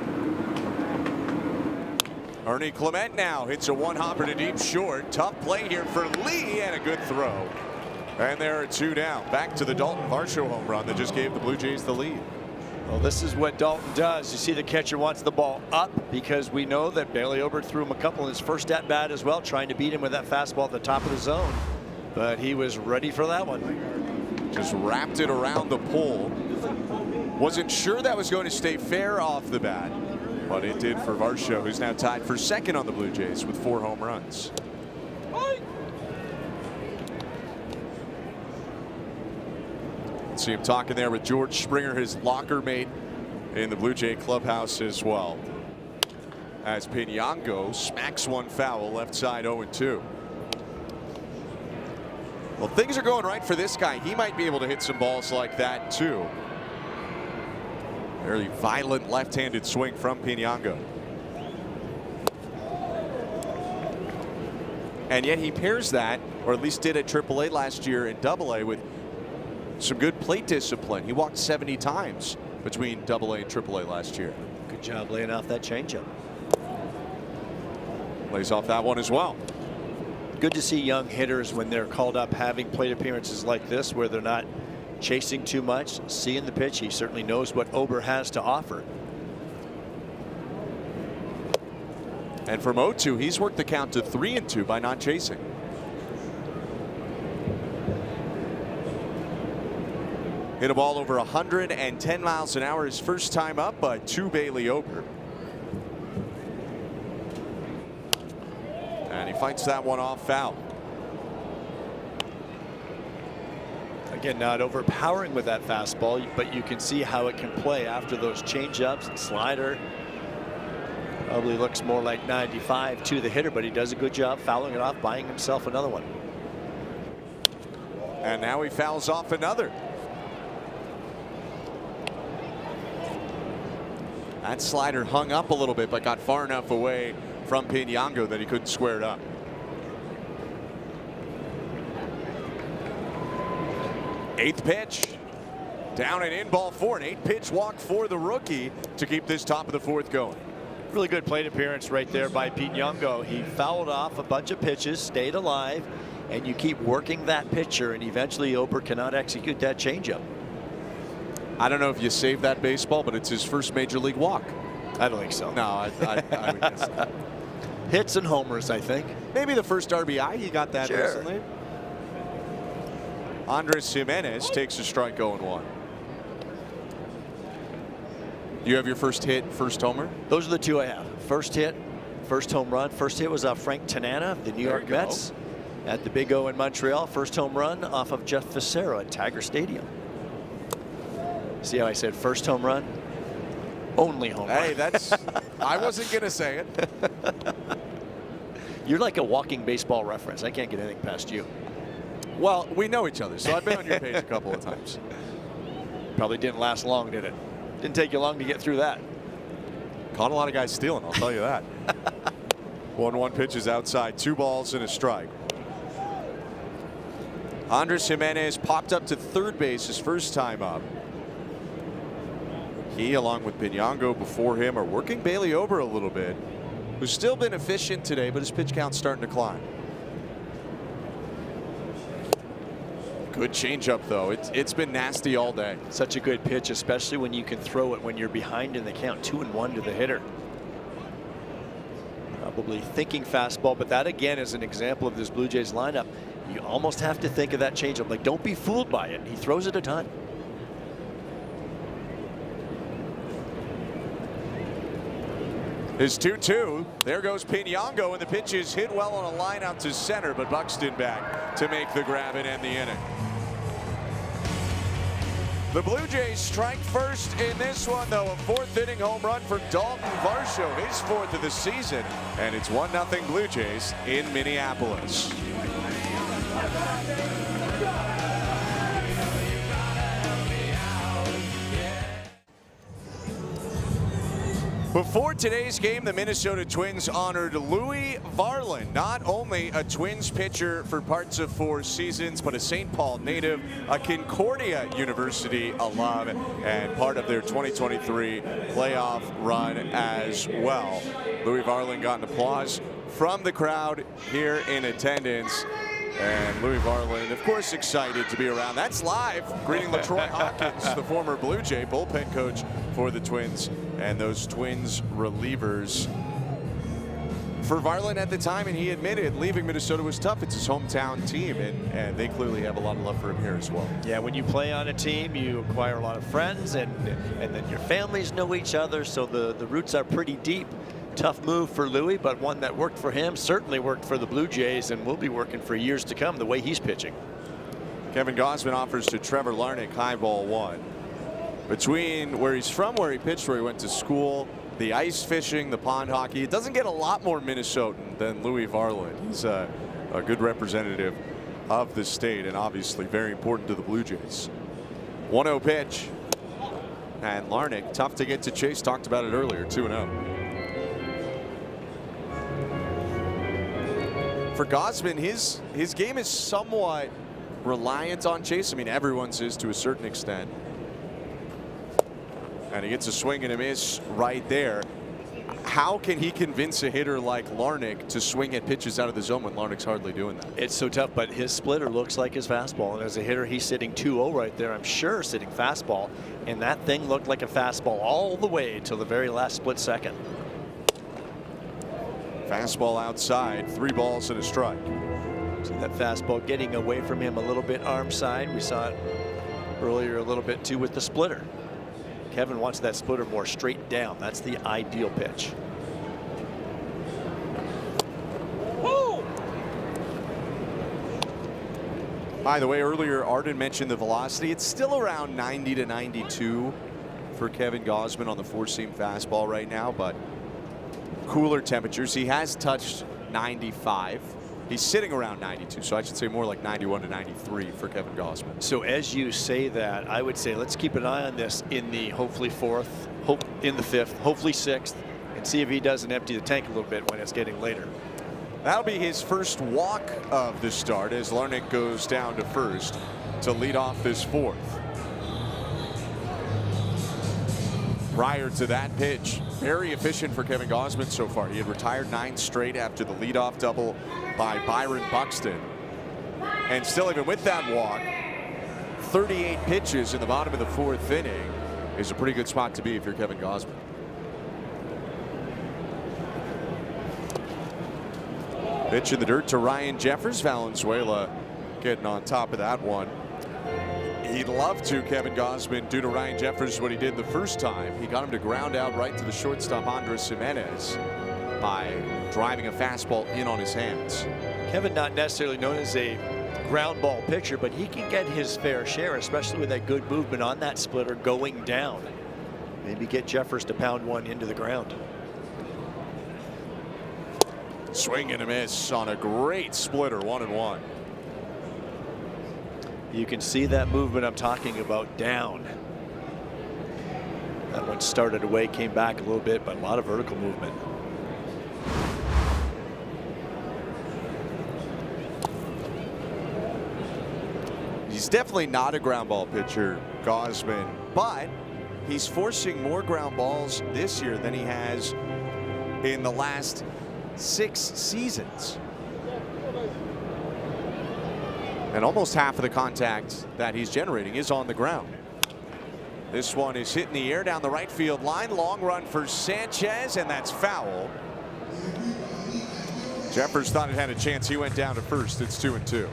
Ernie Clement now hits a one-hopper to deep short. Tough play here for Lee, and a good throw. And there are 2 down. Back to the Dalton Varsho home run that just gave the Blue Jays the lead. Well, this is what Dalton does. You see the catcher wants the ball up because we know that Bailey Ober threw him a couple in his first at-bat as well, trying to beat him with that fastball at the top of the zone. But he was ready for that one. Just wrapped it around the pole. Wasn't sure that was going to stay fair off the bat, but it did for Varsho, who's now tied for 2nd on the Blue Jays with 4 home runs. See him talking there with George Springer, his locker mate in the Blue Jay clubhouse as well. As Pinyango smacks one foul left side 0-2. Well, things are going right for this guy. He might be able to hit some balls like that too. Very violent left-handed swing from Pinyango. And yet he pairs that, or at least did at AAA last year and AA, with some good plate discipline. He walked 70 times between AA and AAA last year. Good job laying off that changeup. Lays off that one as well. Good to see young hitters when they're called up having plate appearances like this where they're not chasing too much, seeing the pitch. He certainly knows what Ober has to offer. And from 0-2, he's worked the count to 3-2 by not chasing. Hit a ball over 110 miles an hour his first time up, but to Bailey Ober. And he fights that one off foul. Again, not overpowering with that fastball, but you can see how it can play after those changeups and slider. Probably looks more like 95 to the hitter, but he does a good job fouling it off, buying himself another one. And now he fouls off another. That slider hung up a little bit, but got far enough away from Pinyango that he couldn't square it up. Eighth pitch. Down and in, ball 4. An 8-pitch walk for the rookie to keep this top of the 4th going. Really good plate appearance right there by Pinyango. He fouled off a bunch of pitches, stayed alive, and you keep working that pitcher, and eventually Ober cannot execute that changeup. I don't know if you saved that baseball, but it's his first major league walk. I don't think so. No, I would guess not. Hits and homers, I think. Maybe the first RBI, he got that recently. Andres Jimenez takes a strike 0-1. You have your first hit, first homer? Those are the two I have. First hit, first home run. First hit was Frank Tanana of the New York Mets at the Big O in Montreal. First home run off of Jeff Facero at Tiger Stadium. See how I said first home run? Only home run. Hey, that's, I wasn't going to say it. You're like a walking baseball reference. I can't get anything past you. Well, we know each other, so I've been on your page a couple of times. Probably didn't last long, did it? Didn't take you long to get through that. Caught a lot of guys stealing, I'll tell you that. 1-1 pitches outside, 2 balls and a strike. Andres Jimenez popped up to third base his first time up. He, along with Pinyango before him, are working Bailey Ober a little bit, who's still been efficient today, but his pitch count's starting to climb. Good changeup, though. It's been nasty all day. Such a good pitch, especially when you can throw it when you're behind in the count. 2-1 to the hitter. Probably thinking fastball, but that again is an example of this Blue Jays lineup. You almost have to think of that changeup. Like, don't be fooled by it. He throws it a ton. His 2-2. There goes Pinyango, and the pitch is hit well on a line out to center, but Buxton back to make the grab and end the inning. The Blue Jays strike first in this one, though. A 4th-inning home run for Dalton Varsho, his 4th of the season, and it's 1-0 Blue Jays in Minneapolis. Before today's game, the Minnesota Twins honored Louis Varland, not only a Twins pitcher for parts of 4 seasons, but a St. Paul native, a Concordia University alum, and part of their 2023 playoff run as well. Louis Varland got an applause from the crowd here in attendance. And Louis Varland, of course, excited to be around. That's live. Greeting LaTroy Hopkins, the former Blue Jay bullpen coach for the Twins, and those Twins relievers. For Varland at the time, and he admitted leaving Minnesota was tough. It's his hometown team, and they clearly have a lot of love for him here as well. Yeah, when you play on a team, you acquire a lot of friends, and then your families know each other, so the roots are pretty deep. Tough move for Louis, but one that worked for him, certainly worked for the Blue Jays, and will be working for years to come the way he's pitching. Kevin Gausman offers to Trevor Larnach, high ball 1. Between where he's from, where he pitched, where he went to school, the ice fishing, the pond hockey, it doesn't get a lot more Minnesotan than Louis Varland. He's a good representative of the state, and obviously very important to the Blue Jays. 1-0 pitch. And Larnach, tough to get to chase, talked about it earlier, 2-0. For Gausman, his game is somewhat reliant on chase. I mean, everyone's is to a certain extent. And he gets a swing and a miss right there. How can he convince a hitter like Larnach to swing at pitches out of the zone when Larnach's hardly doing that? It's so tough, but his splitter looks like his fastball. And as a hitter, he's sitting 2-0 right there, I'm sure, sitting fastball. And that thing looked like a fastball all the way till the very last split second. Fastball outside, 3 balls and a strike. See that fastball getting away from him a little bit arm side. We saw it earlier a little bit too with the splitter. Kevin wants that splitter more straight down. That's the ideal pitch. Woo! By the way, earlier Arden mentioned the velocity. It's still around 90 to 92 for Kevin Gausman on the 4-seam fastball right now, but cooler temperatures. He has touched 95. He's sitting around 92, so I should say more like 91 to 93 for Kevin Gausman. So as you say that, I would say let's keep an eye on this in the hopefully 4th hope in the 5th, hopefully 6th, and see if he doesn't empty the tank a little bit when it's getting later. That'll be his first walk of the start as Larnach goes down to first to lead off this 4th. Prior to that pitch, very efficient for Kevin Gausman so far. He had retired 9 straight after the leadoff double by Byron Buxton. And still, even with that walk, 38 pitches in the bottom of the 4th inning is a pretty good spot to be if you're Kevin Gausman. Pitch in the dirt to Ryan Jeffers. Valenzuela getting on top of that one. He'd love to, Kevin Gausman, due to Ryan Jeffers, what he did the first time. He got him to ground out right to the shortstop, Andres Jimenez, by driving a fastball in on his hands. Kevin, not necessarily known as a ground ball pitcher, but he can get his fair share, especially with that good movement on that splitter going down. Maybe get Jeffers to pound one into the ground. Swing and a miss on a great splitter, 1-1. You can see that movement I'm talking about down. That one started away, came back a little bit, but a lot of vertical movement. He's definitely not a ground ball pitcher, Gausman, but he's forcing more ground balls this year than he has in the last 6 seasons. And almost half of the contact that he's generating is on the ground. This one is hit in the air down the right field line. Long run for Sanchez, and that's foul. Jeffers thought it had a chance. He went down to first. It's 2-2.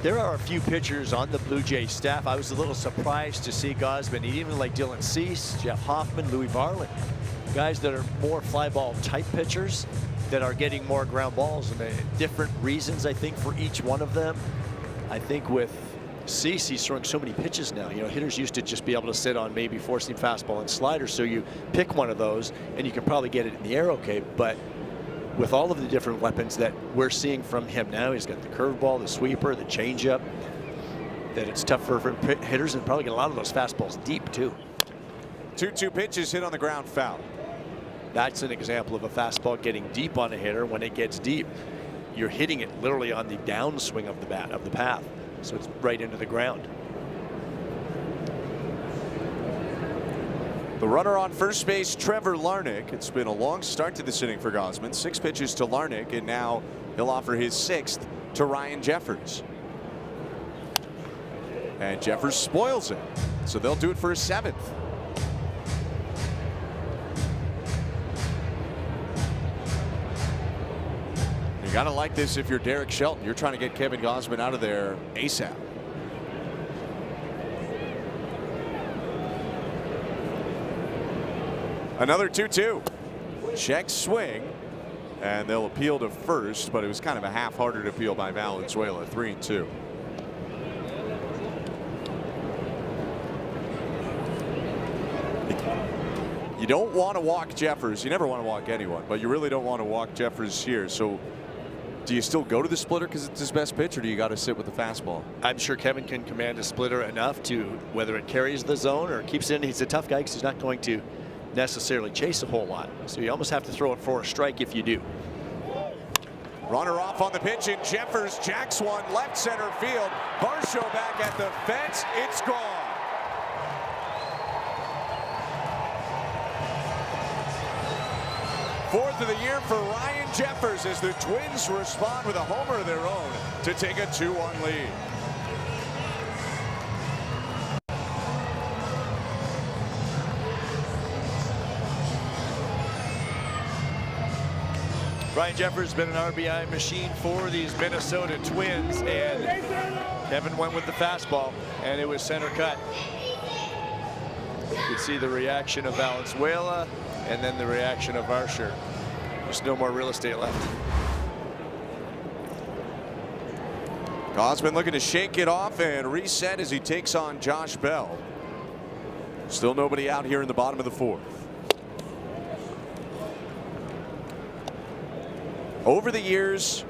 There are a few pitchers on the Blue Jays staff. I was a little surprised to see Gausman, even like Dylan Cease, Jeff Hoffman, Louis Varland, guys that are more fly ball type pitchers that are getting more ground balls, and different reasons I think for each one of them. I think with Cease, he's throwing so many pitches now. You know, hitters used to just be able to sit on maybe four-seam fastball and slider, so you pick one of those and you can probably get it in the air okay. But with all of the different weapons that we're seeing from him now, he's got the curveball, the sweeper, the changeup, that it's tough for hitters, and probably get a lot of those fastballs deep too. 2-2 pitches hit on the ground, foul. That's an example of a fastball getting deep on a hitter. When it gets deep, you're hitting it literally on the downswing of the bat, of the path. So it's right into the ground. The runner on first base, Trevor Larnach. It's been a long start to this inning for Gausman. 6 pitches to Larnach, and now he'll offer his 6th to Ryan Jeffers. And Jeffers spoils it, so they'll do it for his 7th. You gotta like this if you're Derek Shelton. You're trying to get Kevin Gausman out of there ASAP. Another 2-2. Check swing, and they'll appeal to first, but it was kind of a half-hearted appeal by Valenzuela. 3-2. You don't want to walk Jeffers. You never want to walk anyone, but you really don't want to walk Jeffers here. So do you still go to the splitter because it's his best pitch, or do you got to sit with the fastball? I'm sure Kevin can command a splitter enough to, whether it carries the zone or keeps it in. He's a tough guy because he's not going to necessarily chase a whole lot. So you almost have to throw it for a strike if you do. Runner off on the pitch, and Jeffers jacks one left center field. Varsho back at the fence. It's gone. Fourth of the year for Ryan Jeffers as the Twins respond with a homer of their own to take a 2-1 lead. Ryan Jeffers has been an RBI machine for these Minnesota Twins, and Kevin went with the fastball, and it was center cut. You could see the reaction of Valenzuela, and then the reaction of Varsho. There's no more real estate left. Gausman looking to shake it off and reset as he takes on Josh Bell. Still nobody out here in the bottom of the 4th. Over the years,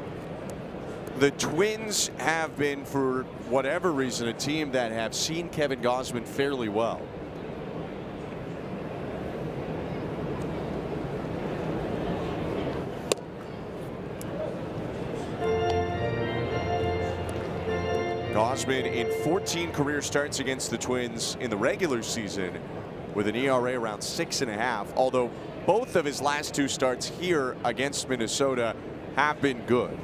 the Twins have been, for whatever reason, a team that have seen Kevin Gausman fairly well. Gausman in 14 career starts against the Twins in the regular season with an ERA around 6.5, although both of his last 2 starts here against Minnesota have been good.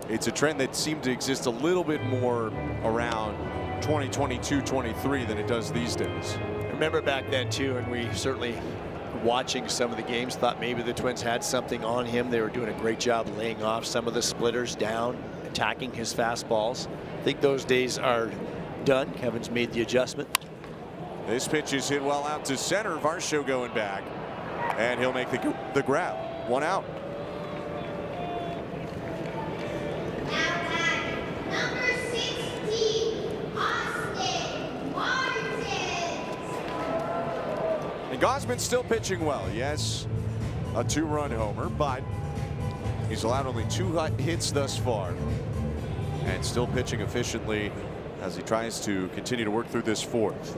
It's a trend that seemed to exist a little bit more around 2022-23 than it does these days. I remember back then too, and we certainly, watching some of the games, thought maybe the Twins had something on him. They were doing a great job laying off some of the splitters down, attacking his fastballs. I think those days are done. Kevin's made the adjustment. This pitch is hit well out to center. Varsho going back, and he'll make the grab. 1 out. Gausman's still pitching well. Yes, a 2-run homer, but he's allowed only 2 hits thus far and still pitching efficiently as he tries to continue to work through this 4th.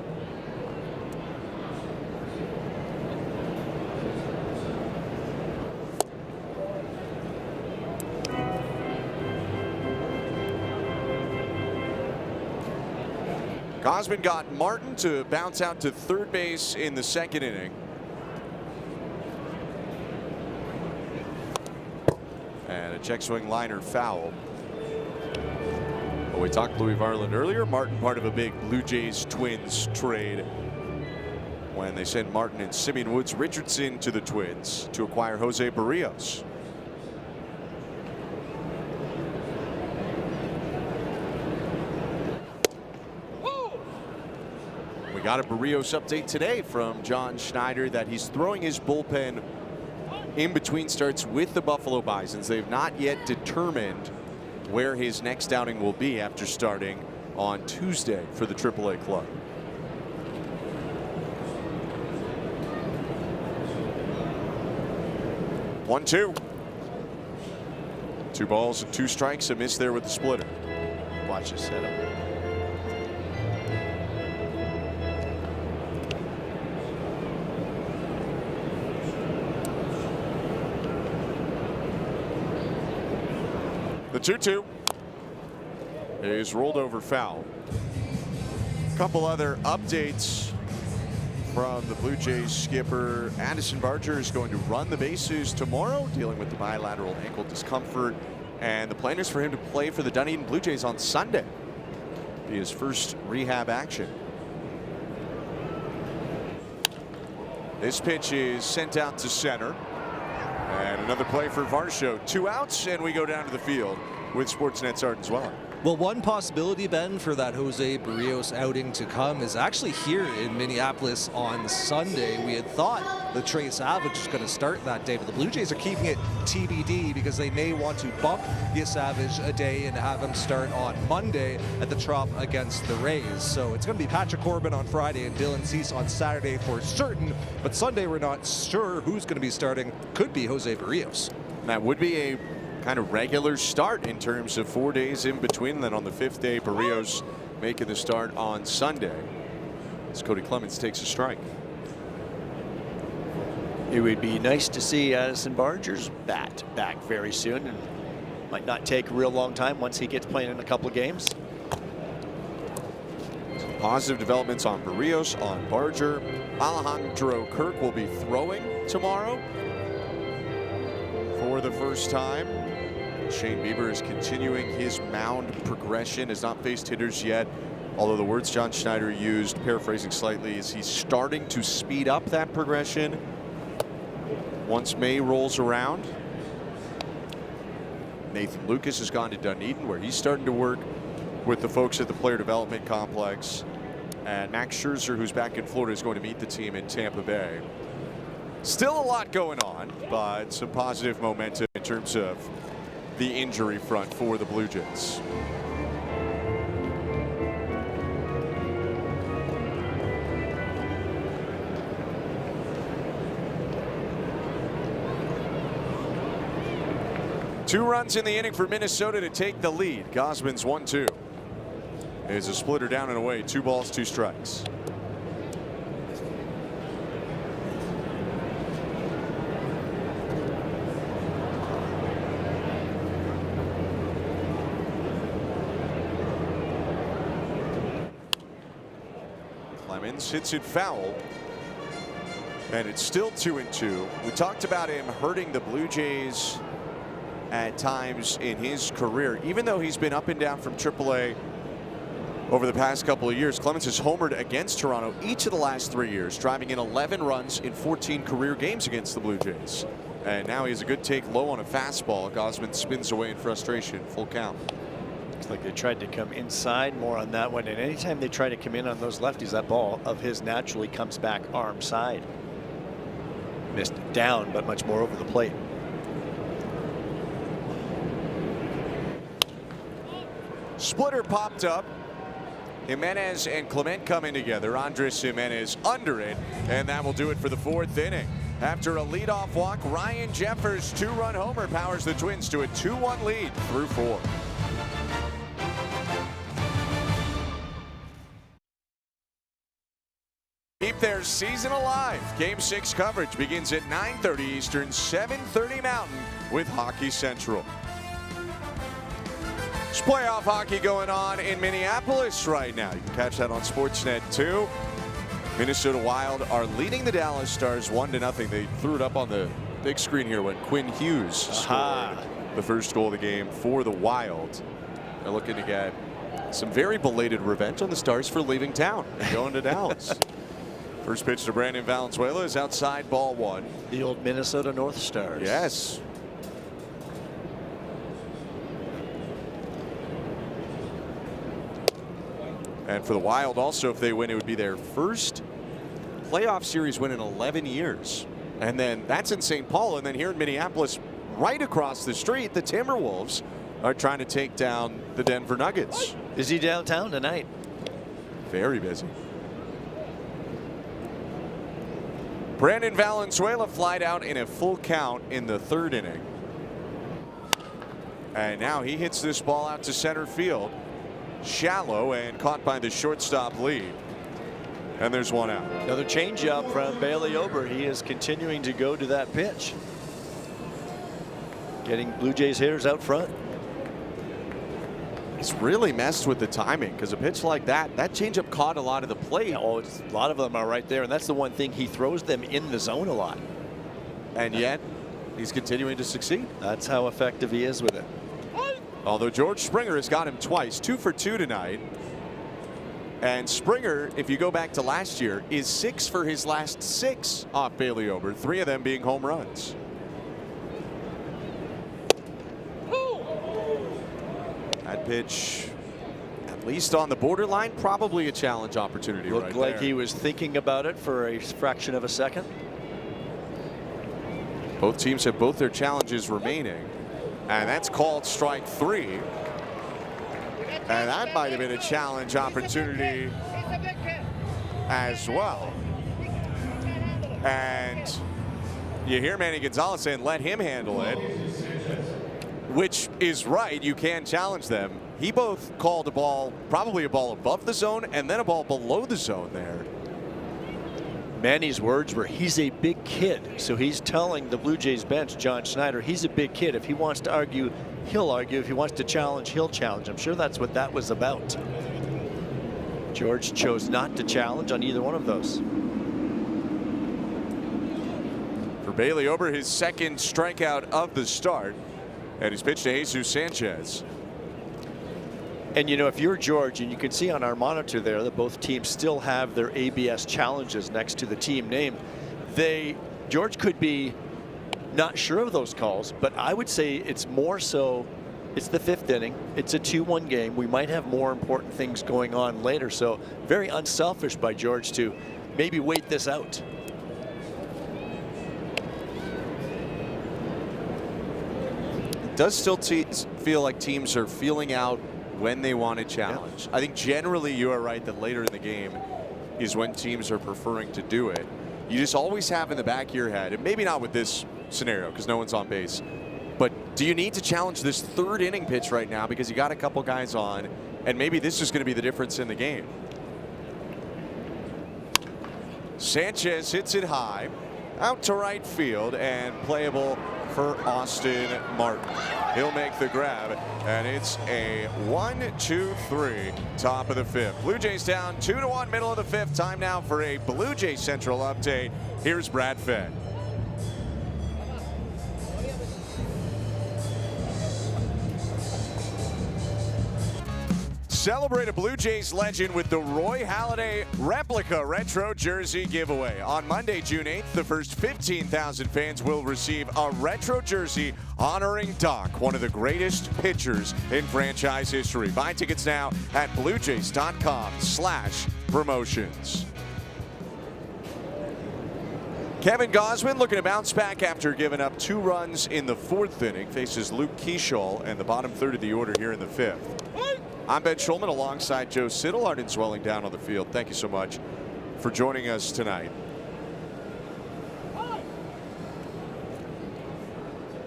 Gausman got Martin to bounce out to third base in the 2nd inning. And a check swing liner foul. Well, we talked Louis Varland earlier. Martin part of a big Blue Jays Twins trade when they sent Martin and Simeon Woods Richardson to the Twins to acquire Jose Barrios. We got a Barrios update today from John Schneider that he's throwing his bullpen in between starts with the Buffalo Bisons. They've not yet determined where his next outing will be after starting on Tuesday for the AAA club. One, 2. 2 balls and 2 strikes. A miss there with the splitter. Watch this setup. The 2-2 is rolled over foul. A couple other updates from the Blue Jays skipper. Addison Barger is going to run the bases tomorrow, dealing with the bilateral ankle discomfort. And the plan is for him to play for the Dunedin Blue Jays on Sunday. Be his first rehab action. This pitch is sent out to center. And another play for Varsho. 2 outs, and we go down to the field with Sportsnet's Arden Zwellen. Well, one possibility, Ben, for that Jose Barrios outing to come is actually here in Minneapolis on Sunday. We had thought that Trey Savage was going to start that day, but the Blue Jays are keeping it TBD because they may want to bump Savage a day and have him start on Monday at the Trop against the Rays. So it's going to be Patrick Corbin on Friday and Dylan Cease on Saturday for certain, but Sunday we're not sure who's going to be starting. Could be Jose Barrios. That would be a kind of regular start in terms of 4 days in between. Then on the 5th day, Barrios making the start on Sunday as Cody Clemens takes a strike. It would be nice to see Addison Barger's bat back very soon, and might not take a real long time once he gets playing in a couple of games. Some positive developments on Barrios, on Barger. Alejandro Kirk will be throwing tomorrow for the first time. Shane Bieber is continuing his mound progression, has not faced hitters yet, although the words John Schneider used, paraphrasing slightly, is he's starting to speed up that progression once May rolls around. Nathan Lucas has gone to Dunedin, where he's starting to work with the folks at the player development complex. And Max Scherzer, who's back in Florida, is going to meet the team in Tampa Bay. Still a lot going on, but some positive momentum in terms of the injury front for the Blue Jays. Two runs in the inning for Minnesota to take the lead. Gausman's 1-2. It's a splitter down and away. 2 balls, 2 strikes. Clemens hits it foul. And it's still 2-2. We talked about him hurting the Blue Jays at times in his career. Even though he's been up and down from AAA over the past couple of years, Clemens has homered against Toronto each of the last 3 years, driving in 11 runs in 14 career games against the Blue Jays. And now he has a good take low on a fastball. Gausman spins away in frustration. Full count. Looks like they tried to come inside more on that one. And anytime they try to come in on those lefties, that ball of his naturally comes back arm side. Missed down, but much more over the plate. Splitter popped up. Jimenez and Clement coming together. Andres Jimenez under it. And that will do it for the 4th inning. After a leadoff walk, Ryan Jeffers' 2-run homer powers the Twins to a 2-1 lead through 4. Keep their season alive. Game 6 coverage begins at 9:30 Eastern, 7:30 Mountain with Hockey Central. There's playoff hockey going on in Minneapolis right now. You can catch that on SportsNet 2. Minnesota Wild are leading the Dallas Stars 1-0. They threw it up on the big screen here when Quinn Hughes scored the first goal of the game for the Wild. They're looking to get some very belated revenge on the Stars for leaving town and going to Dallas. First pitch to Brandon Valenzuela is outside, ball 1. The old Minnesota North Stars. Yes. And for the Wild also, if they win, it would be their first playoff series win in 11 years. And then that's in St. Paul. And then here in Minneapolis, right across the street, the Timberwolves are trying to take down the Denver Nuggets. Is he downtown tonight? Very busy. Brandon Valenzuela flied out in a full count in the 3rd inning. And now he hits this ball out to center field. Shallow and caught by the shortstop lead. And there's one out. Another changeup from Bailey Ober. He is continuing to go to that pitch. Getting Blue Jays hitters out front. He's really messed with the timing because a pitch like that changeup caught a lot of the plate. Oh, a lot of them are right there. And that's the one thing, he throws them in the zone a lot. And yet he's continuing to succeed. That's how effective he is with it. Although George Springer has got him twice, 2 for 2 tonight. And Springer, if you go back to last year, is 6 for his last 6 off Bailey Ober, 3 of them being home runs. That pitch, at least on the borderline, probably a challenge opportunity. Looked right like there. he was thinking about it for a fraction of a second. Both teams have both their challenges remaining. And that's called strike 3. And that might have been a challenge opportunity as well. And you hear Manny Gonzalez saying, let him handle it, which is right. You can challenge them. He both called a ball, probably a ball above the zone and then a ball below the zone there. Manny's words were, he's a big kid. So he's telling the Blue Jays bench, John Schneider, he's a big kid. If he wants to argue, he'll argue. If he wants to challenge, he'll challenge. I'm sure that's what that was about. George chose not to challenge on either one of those. For Bailey Ober, his 2nd strikeout of the start. And he's pitched to Jesus Sanchez. And you know, if you're George, and you can see on our monitor there that both teams still have their ABS challenges next to the team name, George could be not sure of those calls, but I would say it's more so, it's the 5th inning, it's a 2-1 game. We might have more important things going on later, so very unselfish by George to maybe wait this out. It does still feel like teams are feeling out when they want to challenge. I think generally you are right that later in the game is when teams are preferring to do it. You just always have in the back of your head, and maybe not with this scenario because no one's on base, but do you need to challenge this 3rd inning pitch right now because you got a couple guys on, and maybe this is going to be the difference in the game. Sanchez hits it high out to right field and playable for Austin Martin. He'll make the grab, and it's a 1-2-3 top of the fifth. Blue Jays down 2-1 middle of the fifth. Time now for a Blue Jays Central update. Here's Brad Fett. Celebrate a Blue Jays legend with the Roy Halladay replica retro jersey giveaway. On Monday, June 8th, the first 15,000 fans will receive a retro jersey honoring Doc, one of the greatest pitchers in franchise history. Buy tickets now at bluejays.com/promotions. Kevin Gausman looking to bounce back after giving up 2 runs in the 4th inning. Faces Luke Keschall and the bottom third of the order here in the 5th. I'm Ben Schulman alongside Joe Siddle. Arden's welling down on the field. Thank you so much for joining us tonight.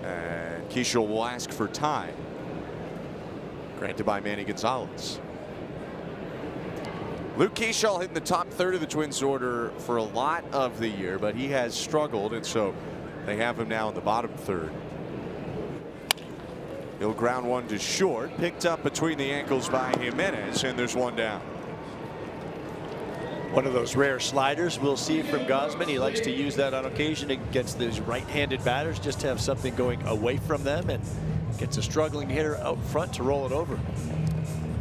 And Keschall will ask for time. Granted by Manny Gonzalez. Luke Keschall hitting the top third of the Twins order for a lot of the year, but he has struggled, and so they have him now in the bottom third. He'll ground one to short, picked up between the ankles by Jimenez, and there's one down. One of those rare sliders we'll see from Gausman. He likes to use that on occasion against those right-handed batters, just to have something going away from them, and gets a struggling hitter out front to roll it over.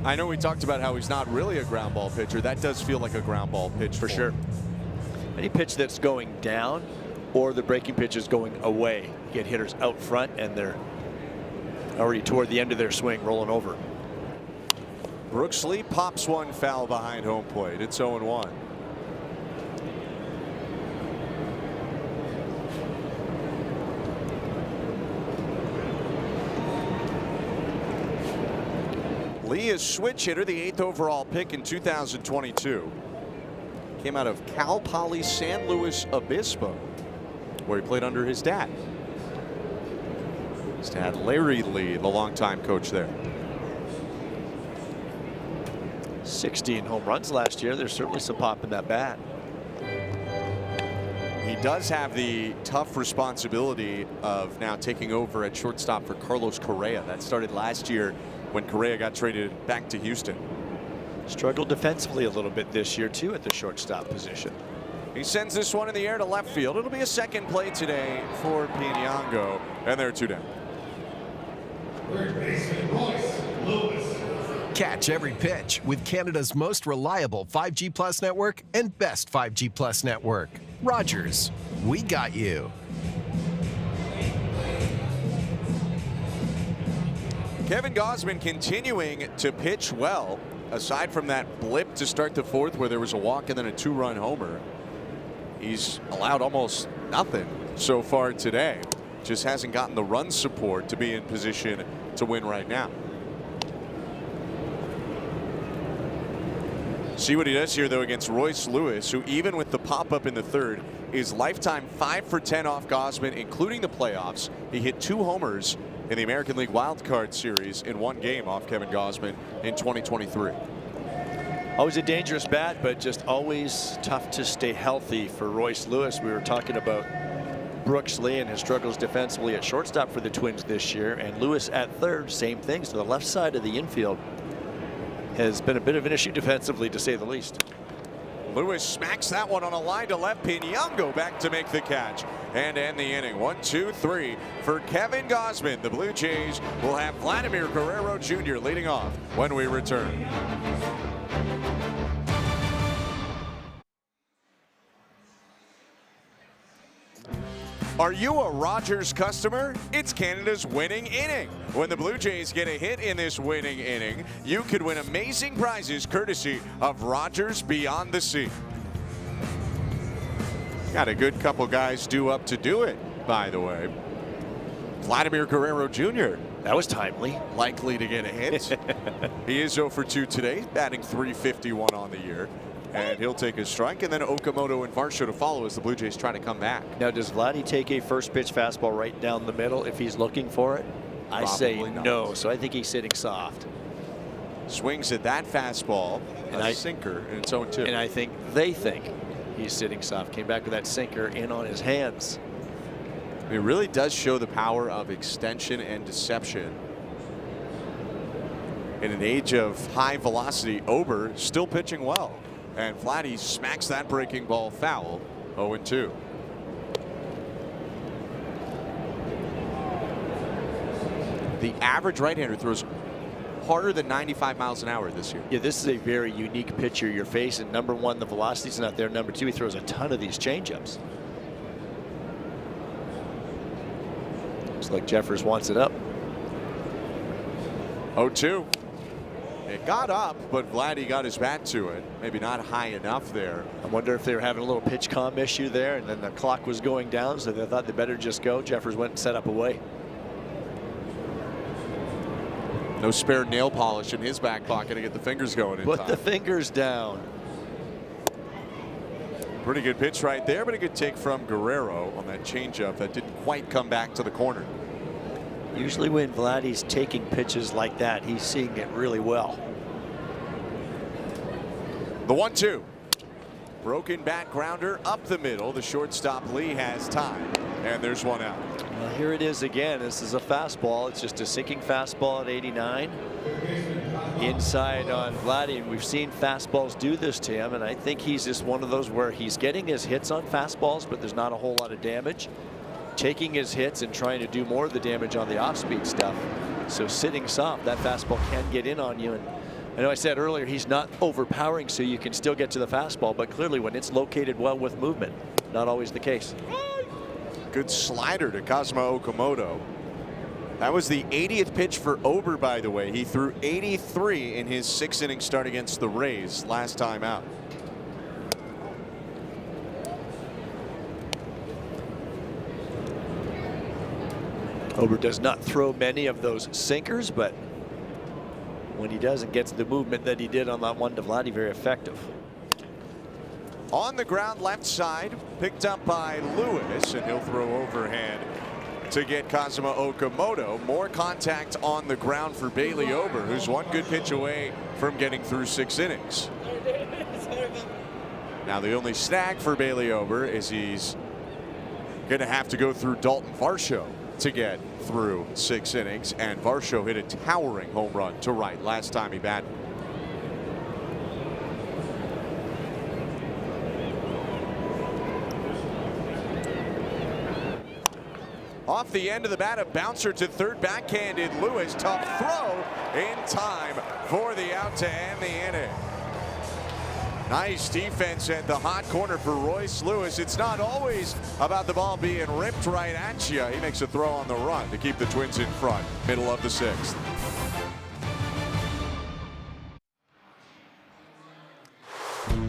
I know we talked about how he's not really a ground ball pitcher. That does feel like a ground ball pitch for sure. Any pitch that's going down or the breaking pitch is going away, you get hitters out front and they're already toward the end of their swing, rolling over. Brooks Lee pops one foul behind home plate. It's 0-1. Lee is switch hitter, the 8th overall pick in 2022. Came out of Cal Poly San Luis Obispo, where he played under his dad. His dad, Larry Lee, the longtime coach there. 16 home runs last year. There's certainly some pop in that bat. He does have the tough responsibility of now taking over at shortstop for Carlos Correa. That started last year when Correa got traded back to Houston. Struggled defensively a little bit this year too at the shortstop position. He sends this one in the air to left field. It'll be a second play today for Piñango, and there are 2 down. Catch every pitch with Canada's most reliable 5G Plus network and best 5G Plus network. Rogers, we got you. Kevin Gausman continuing to pitch well. Aside from that blip to start the 4th where there was a walk and then a 2-run homer, he's allowed almost nothing so far today. Just hasn't gotten the run support to be in position to win right now. See what he does here, though, against Royce Lewis, who even with the pop-up in the 3rd is lifetime 5 for 10 off Gausman, including the playoffs. He hit 2 homers in the American League Wild Card Series in 1 game off Kevin Gausman in 2023. Always a dangerous bat, but just always tough to stay healthy for Royce Lewis. We were talking about Brooks Lee and his struggles defensively at shortstop for the Twins this year, and Lewis at 3rd, same thing. So the left side of the infield has been a bit of an issue defensively, to say the least. Lewis smacks that one on a line to left. Piñango back to make the catch and end the inning. 1-2-3 for Kevin Gausman. The Blue Jays will have Vladimir Guerrero Jr. leading off when we return. Are you a Rogers customer? It's Canada's winning inning. When the Blue Jays get a hit in this winning inning, you could win amazing prizes courtesy of Rogers Beyond the Sea. Got a good couple guys due up to do it, by the way. Vladimir Guerrero Jr. That was timely. Likely to get a hit. He is 0 for 2 today, batting .351 on the year. And he'll take a strike, and then Okamoto and Varsho to follow as the Blue Jays try to come back. Now, does Vladdy take a first pitch fastball right down the middle if he's looking for it? I say no, so I think he's sitting soft. Swings at that fastball, and a sinker, and it's 0-2. And I think they think he's sitting soft. Came back with that sinker in on his hands. It really does show the power of extension and deception. In an age of high velocity, Ober still pitching well. And Vladdy smacks that breaking ball foul. 0-2. The average right-hander throws harder than 95 miles an hour this year. Yeah, this is a very unique pitcher you're facing. Number one, the velocity's not there. Number two, he throws a ton of these changeups. Looks like Jeffers wants it up. 0-2. It got up, but Vladdy got his bat to it. Maybe not high enough there. I wonder if they were having a little pitch comm issue there, and then the clock was going down, so they thought they better just go. Jeffers went and set up away. No spare nail polish in his back pocket to get the fingers going in Put time. the fingers down. Pretty good pitch right there, but a good take from Guerrero on that changeup that didn't quite come back to the corner. Usually when Vladdy's taking pitches like that, he's seeing it really well. The 1-2. Broken bat grounder up the middle. The shortstop Lee has time, and there's one out. Well, here it is again. This is a fastball. It's just a sinking fastball at 89. Inside on Vladdy, and we've seen fastballs do this to him, and I think he's just one of those where he's getting his hits on fastballs, but there's not a whole lot of damage. Taking his hits and trying to do more of the damage on the off-speed stuff. So sitting soft, that fastball can get in on you. And I know I said earlier he's not overpowering, so you can still get to the fastball, but clearly when it's located well with movement, not always the case. Good slider to Kazuma Okamoto. That was the 80th pitch for Ober, by the way. He threw 83 in his 6-inning start against the Rays last time out. Ober does not throw many of those sinkers, but when he does and gets the movement that he did on that one to Vladdy, very effective. On the ground left side, picked up by Lewis, and he'll throw overhand to get Kazuma Okamoto. More contact on the ground for Bailey Ober, who's one good pitch away from getting through 6 innings. Now the only snag for Bailey Ober is he's going to have to go through Dalton Varsho to get through 6 innings, and Varsho hit a towering home run to right last time he batted. Off the end of the bat, a bouncer to third, backhanded Lewis. Tough throw in time for the out to end the inning. Nice defense at the hot corner for Royce Lewis. It's not always about the ball being ripped right at you. He makes a throw on the run to keep the Twins in front, middle of the 6th.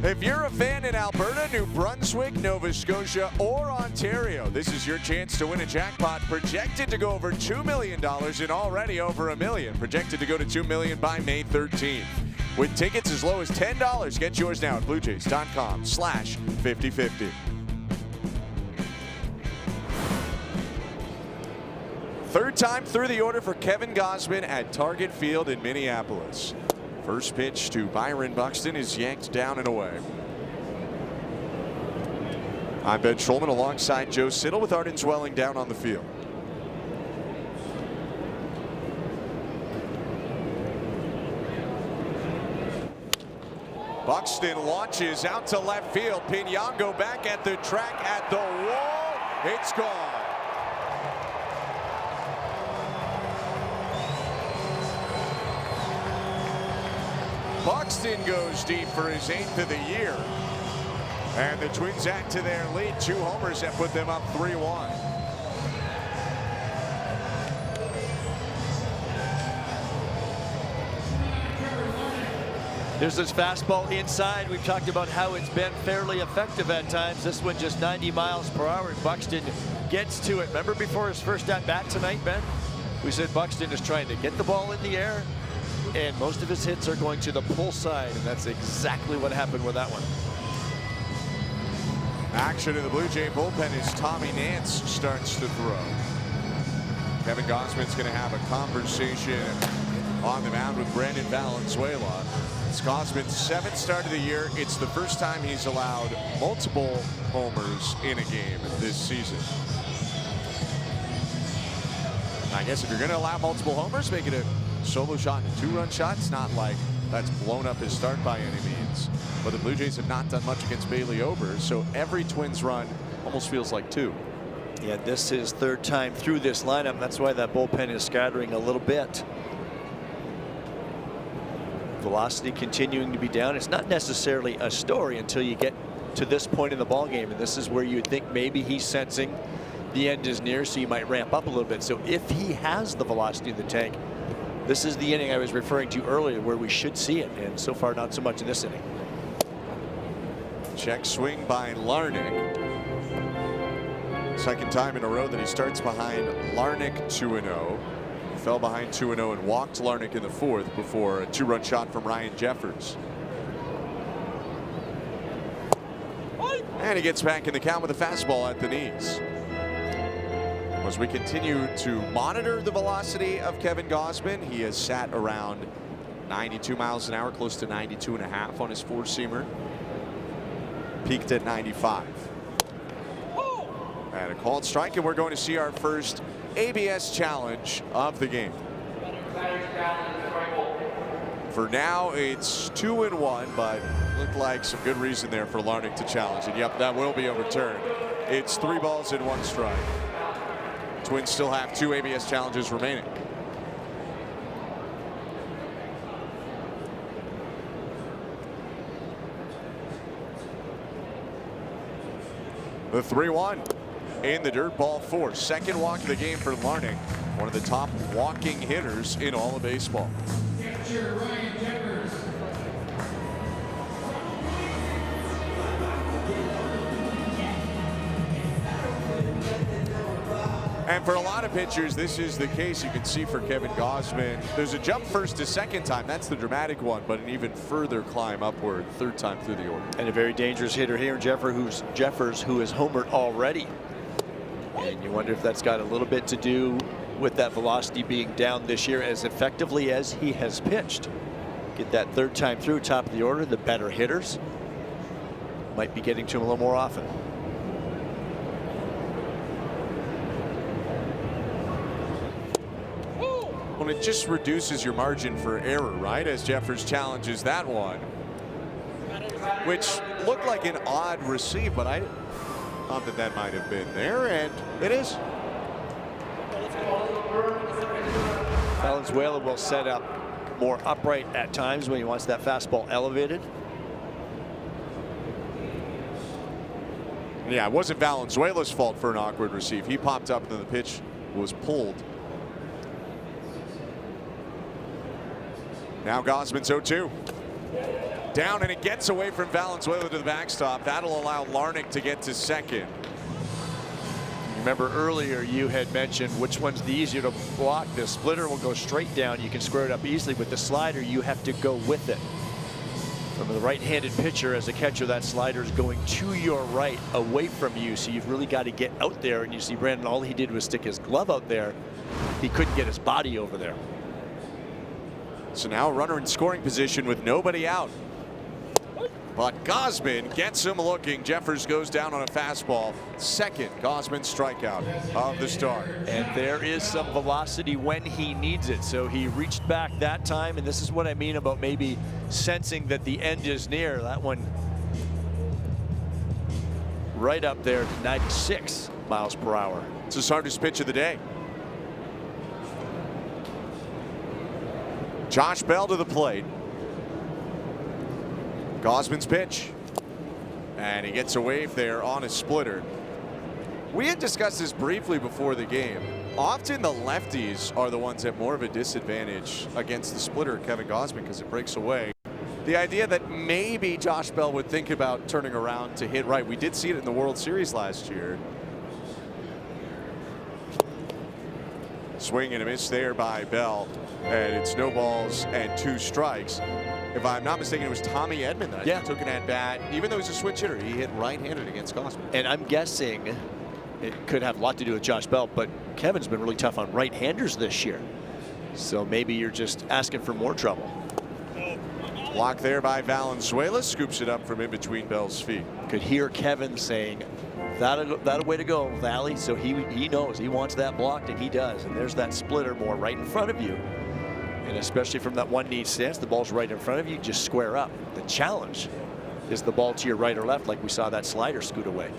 If you're a fan in Alberta, New Brunswick, Nova Scotia, or Ontario, this is your chance to win a jackpot projected to go over $2 million and already over $1 million. Projected to go to $2 million by May 13th. With tickets as low as $10, get yours now at bluejays.com/5050. Third time through the order for Kevin Gausman at Target Field in Minneapolis. First pitch to Byron Buxton is yanked down and away. I'm Ben Schulman alongside Joe Siddall with Arden Zwelling down on the field. Buxton launches out to left field. Pinyango back at the track at the wall. It's gone. Buxton goes deep for his 8th of the year. And the Twins add to their lead. 2 homers that put them up 3-1. There's this fastball inside. We've talked about how it's been fairly effective at times. This one just 90 miles per hour, and Buxton gets to it. Remember before his first at bat tonight, Ben? We said Buxton is trying to get the ball in the air, and most of his hits are going to the pull side, and that's exactly what happened with that one. Action in the Blue Jay bullpen as Tommy Nance starts to throw. Kevin Gausman's going to have a conversation on the mound with Brandon Valenzuela. It's Gausman's 7th start of the year. It's the first time he's allowed multiple homers in a game this season. I guess if you're going to allow multiple homers, make it a solo shot and a 2-run shot. It's not like that's blown up his start by any means. But the Blue Jays have not done much against Bailey Ober, so every Twins run almost feels like 2. Yeah, this is third time through this lineup. That's why that bullpen is scattering a little bit. Velocity continuing to be down. It's not necessarily a story until you get to this point in the ball game, and this is where you would think maybe he's sensing the end is near, so you might ramp up a little bit. So if he has the velocity in the tank, this is the inning I was referring to earlier where we should see it, and so far not so much in this inning. Check swing by Larnach. Second time in a row that he starts behind Larnach 2-0. Fell behind 2-0 and walked Larnach in the 4th before a 2-run shot from Ryan Jeffers. And he gets back in the count with a fastball at the knees. As we continue to monitor the velocity of Kevin Gausman, he has sat around 92 miles an hour, close to 92.5 on his 4-seamer. Peaked at 95. And a called strike, and we're going to see our first ABS challenge of the game. For now, it's 2-1, but looked like some good reason there for Larnach to challenge it. Yep, that will be overturned. It's 3 balls and 1 strike. Twins still have 2 ABS challenges remaining. The 3-1 in the dirt, ball 4. Second walk of the game for Larnach, one of the top walking hitters in all of baseball. And for a lot of pitchers, this is the case. You can see for Kevin Gausman, there's a jump first to second time. That's the dramatic one, but an even further climb upward third time through the order. And a very dangerous hitter here in Jeffers, who is homered already. And you wonder if that's got a little bit to do with that velocity being down this year as effectively as he has pitched. Get that third time through, top of the order, the better hitters might be getting to him a little more often. Well, it just reduces your margin for error, right? As Jeffers challenges that one, which looked like an odd receive, but I thought that might have been there, and it is. Valenzuela will set up more upright at times when he wants that fastball elevated. Yeah, it wasn't Valenzuela's fault for an awkward receive. He popped up and then the pitch was pulled. Now Gausman's 0-2. Down, and it gets away from Valenzuela to the backstop. That'll allow Larnach to get to second. Remember earlier you had mentioned which one's the easier to block. The splitter will go straight down. You can square it up easily. With the slider, you have to go with it. From the right-handed pitcher, as a catcher, that slider is going to your right, away from you. So you've really got to get out there. And you see Brandon, all he did was stick his glove out there. He couldn't get his body over there. So now a runner in scoring position with nobody out. But Gausman gets him looking. Jeffers goes down on a fastball. Second Gausman strikeout of the start. And there is some velocity when he needs it. So he reached back that time. And this is what I mean about maybe sensing that the end is near. That one right up there to 96 miles per hour. It's his hardest pitch of the day. Josh Bell to the plate. Gausman's pitch. And he gets a wave there on a splitter. We had discussed this briefly before the game. Often the lefties are the ones at more of a disadvantage against the splitter, Kevin Gausman, because it breaks away. The idea that maybe Josh Bell would think about turning around to hit right. We did see it in the World Series last year. Swing and a miss there by Bell. And it's no balls and 2 strikes. If I'm not mistaken, it was Tommy Edman that took an at-bat. Even though he's a switch hitter, he hit right-handed against Gausman. And I'm guessing it could have a lot to do with Josh Bell, but Kevin's been really tough on right-handers this year. So maybe you're just asking for more trouble. Block there by Valenzuela. Scoops it up from in between Bell's feet. Could hear Kevin saying, That a way to go, Valley. So he knows he wants that blocked, and he does. And there's that splitter more right in front of you. And especially from that one knee stance, the ball's right in front of you, just square up. The challenge is the ball to your right or left, like we saw that slider scoot away.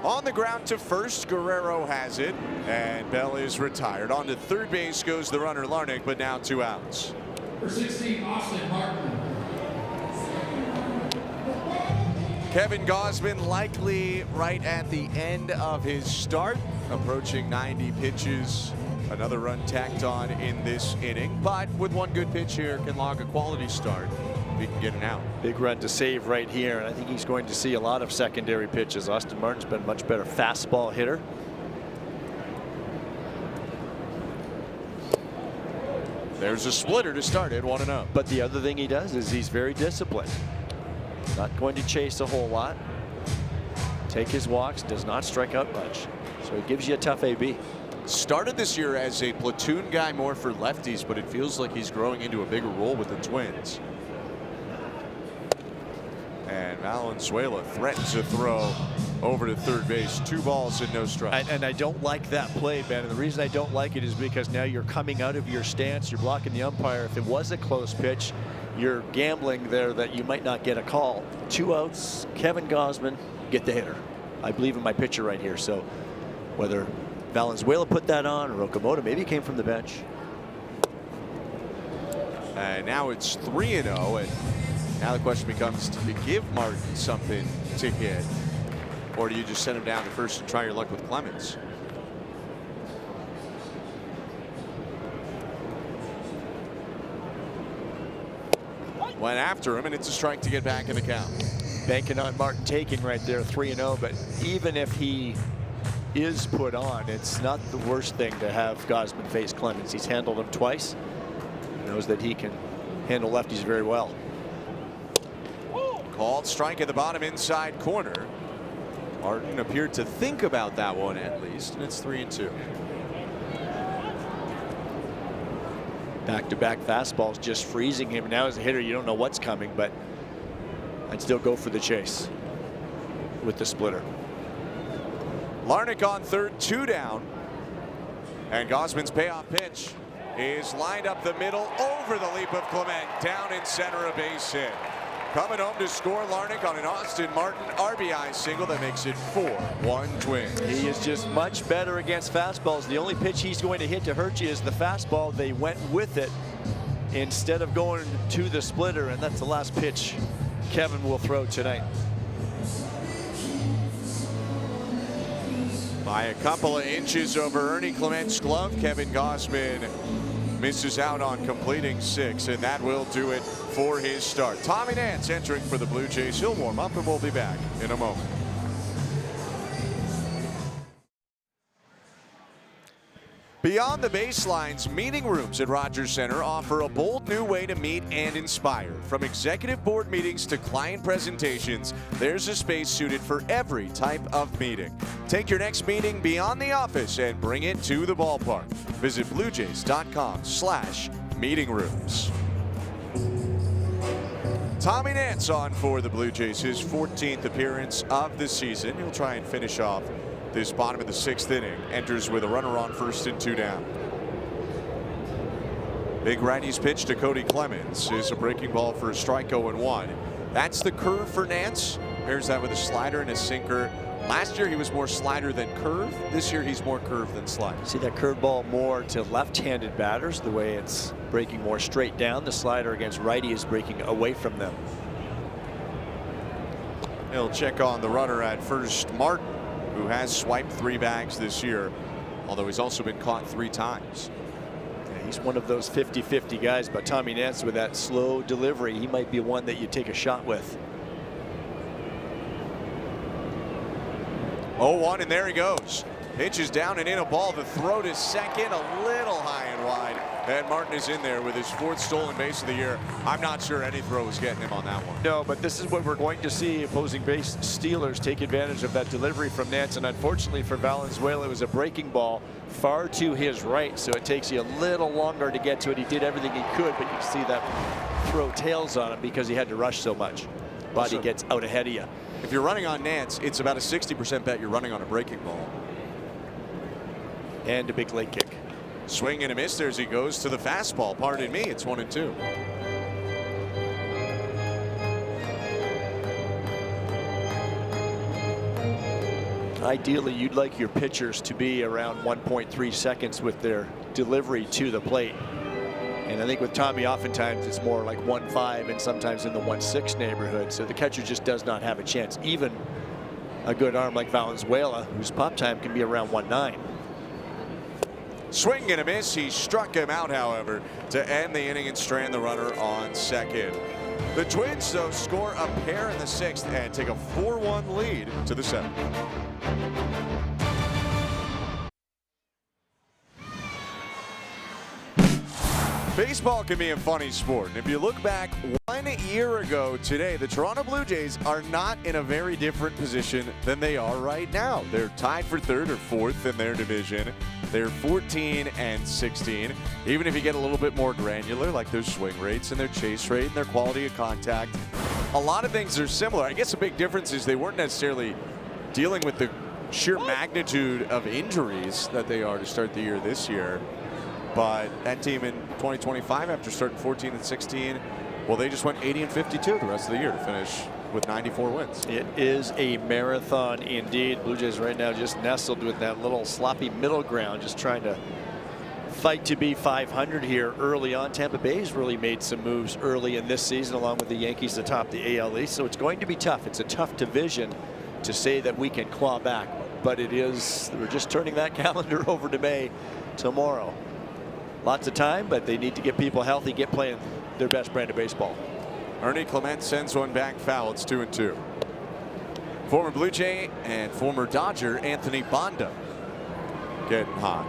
On the ground to first, Guerrero has it, and Bell is retired. On to third base goes the runner Larnach, but now 2 outs. For 16, Austin Martin. Kevin Gausman likely right at the end of his start, approaching 90 pitches. Another run tacked on in this inning, but with one good pitch here, can log a quality start if he can get an out. Big run to save right here, and I think he's going to see a lot of secondary pitches. Austin Martin's been a much better fastball hitter. There's a splitter to start it, 1-0. But the other thing he does is he's very disciplined. Not going to chase a whole lot. Take his walks, does not strike out much. So he gives you a tough AB. Started this year as a platoon guy more for lefties, but it feels like he's growing into a bigger role with the Twins. And Valenzuela threatens a throw over to third base. 2 balls and no strikes. And I don't like that play, Ben. And the reason I don't like it is because now you're coming out of your stance. You're blocking the umpire. If it was a close pitch, you're gambling there that you might not get a call. 2 outs. Kevin Gausman, get the hitter. I believe in my pitcher right here. So whether Valenzuela put that on or Okamoto, maybe he came from the bench. And now it's 3-0, and now the question becomes, do you give Martin something to hit, or do you just send him down to first and try your luck with Clemens? Went after him, and it's a strike to get back in the count. Banking on Martin taking right there, 3-0. But even if he is put on, it's not the worst thing to have Gausman face Clemens. He's handled him twice. Knows that he can handle lefties very well. Called strike at the bottom inside corner. Martin appeared to think about that one at least, and it's 3-2. Back-to-back fastballs just freezing him. Now as a hitter, you don't know what's coming, but I'd still go for the chase with the splitter. Larnach on third, 2 down. And Gausman's payoff pitch is lined up the middle over the leap of Clement. Down in center, a base hit. Coming home to score, Larnach on an Austin Martin RBI single that makes it 4-1 Twins. He is just much better against fastballs. The only pitch he's going to hit to hurt you is the fastball. They went with it instead of going to the splitter, and that's the last pitch Kevin will throw tonight. By a couple of inches over Ernie Clement's glove, Kevin Gausman misses out on completing 6, and that will do it for his start. Tommy Nance entering for the Blue Jays. He'll warm up, and we'll be back in a moment. Beyond the baselines, meeting rooms at Rogers Center offer a bold new way to meet and inspire. From executive board meetings to client presentations, there's a space suited for every type of meeting. Take your next meeting beyond the office and bring it to the ballpark. Visit bluejays.com/meetingrooms. Tommy Nance on for the Blue Jays, his 14th appearance of the season. He'll try and finish off this bottom of the 6th inning. Enters with a runner on first and 2 down. Big righty's pitch to Cody Clemens is a breaking ball for a strike, 0-1. That's the curve for Nance. Pairs that with a slider and a sinker. Last year he was more slider than curve. This year he's more curve than slider. See that curveball more to left-handed batters, the way it's breaking more straight down. The slider against righty is breaking away from them. He'll check on the runner at first, Martin, who has swiped 3 bags this year, although he's also been caught 3 times. Yeah, he's one of those 50-50 guys, but Tommy Nance with that slow delivery, he might be one that you take a shot with. 0-1, and there he goes. Pitch is down and in, a ball. The throw to second, a little high and wide. And Martin is in there with his 4th stolen base of the year. I'm not sure any throw was getting him on that one. No, but this is what we're going to see. Opposing base stealers take advantage of that delivery from Nance, and unfortunately for Valenzuela, it was a breaking ball far to his right, so it takes you a little longer to get to it. He did everything he could, but you can see that throw tails on him because he had to rush so much. Body gets out ahead of you. If you're running on Nance, it's about a 60% bet you're running on a breaking ball. And a big leg kick. Swing and a miss there as he goes to the fastball. Pardon me, it's 1-2. Ideally, you'd like your pitchers to be around 1.3 seconds with their delivery to the plate. And I think with Tommy, oftentimes it's more like 1.5 and sometimes in the 1.6 neighborhood. So the catcher just does not have a chance. Even a good arm like Valenzuela, whose pop time can be around 1.9. Swing and a miss. He struck him out, however, to end the inning and strand the runner on second. The Twins, though, score a pair in the 6th and take a 4-1 lead to the 7th. Baseball can be a funny sport, and if you look back 1 year ago today, the Toronto Blue Jays are not in a very different position than they are right now. They're tied for 3rd or 4th in their division. They're 14-16. Even if you get a little bit more granular, like their swing rates and their chase rate and their quality of contact, a lot of things are similar. I guess the big difference is they weren't necessarily dealing with the sheer magnitude of injuries that they are to start the year this year. But that team in 2025, after starting 14-16, well, they just went 80-52 the rest of the year to finish with 94 wins. It is a marathon indeed. Blue Jays right now just nestled with that little sloppy middle ground, just trying to fight to be 500 here early on. Tampa Bay's really made some moves early in this season, along with the Yankees atop the AL East. So it's going to be tough. It's a tough division to say that we can claw back, but it is. We're just turning that calendar over to May tomorrow. Lots of time, but they need to get people healthy, get playing their best brand of baseball. Ernie Clement sends one back foul. It's 2-2. Former Blue Jay and former Dodger Anthony Banda getting hot.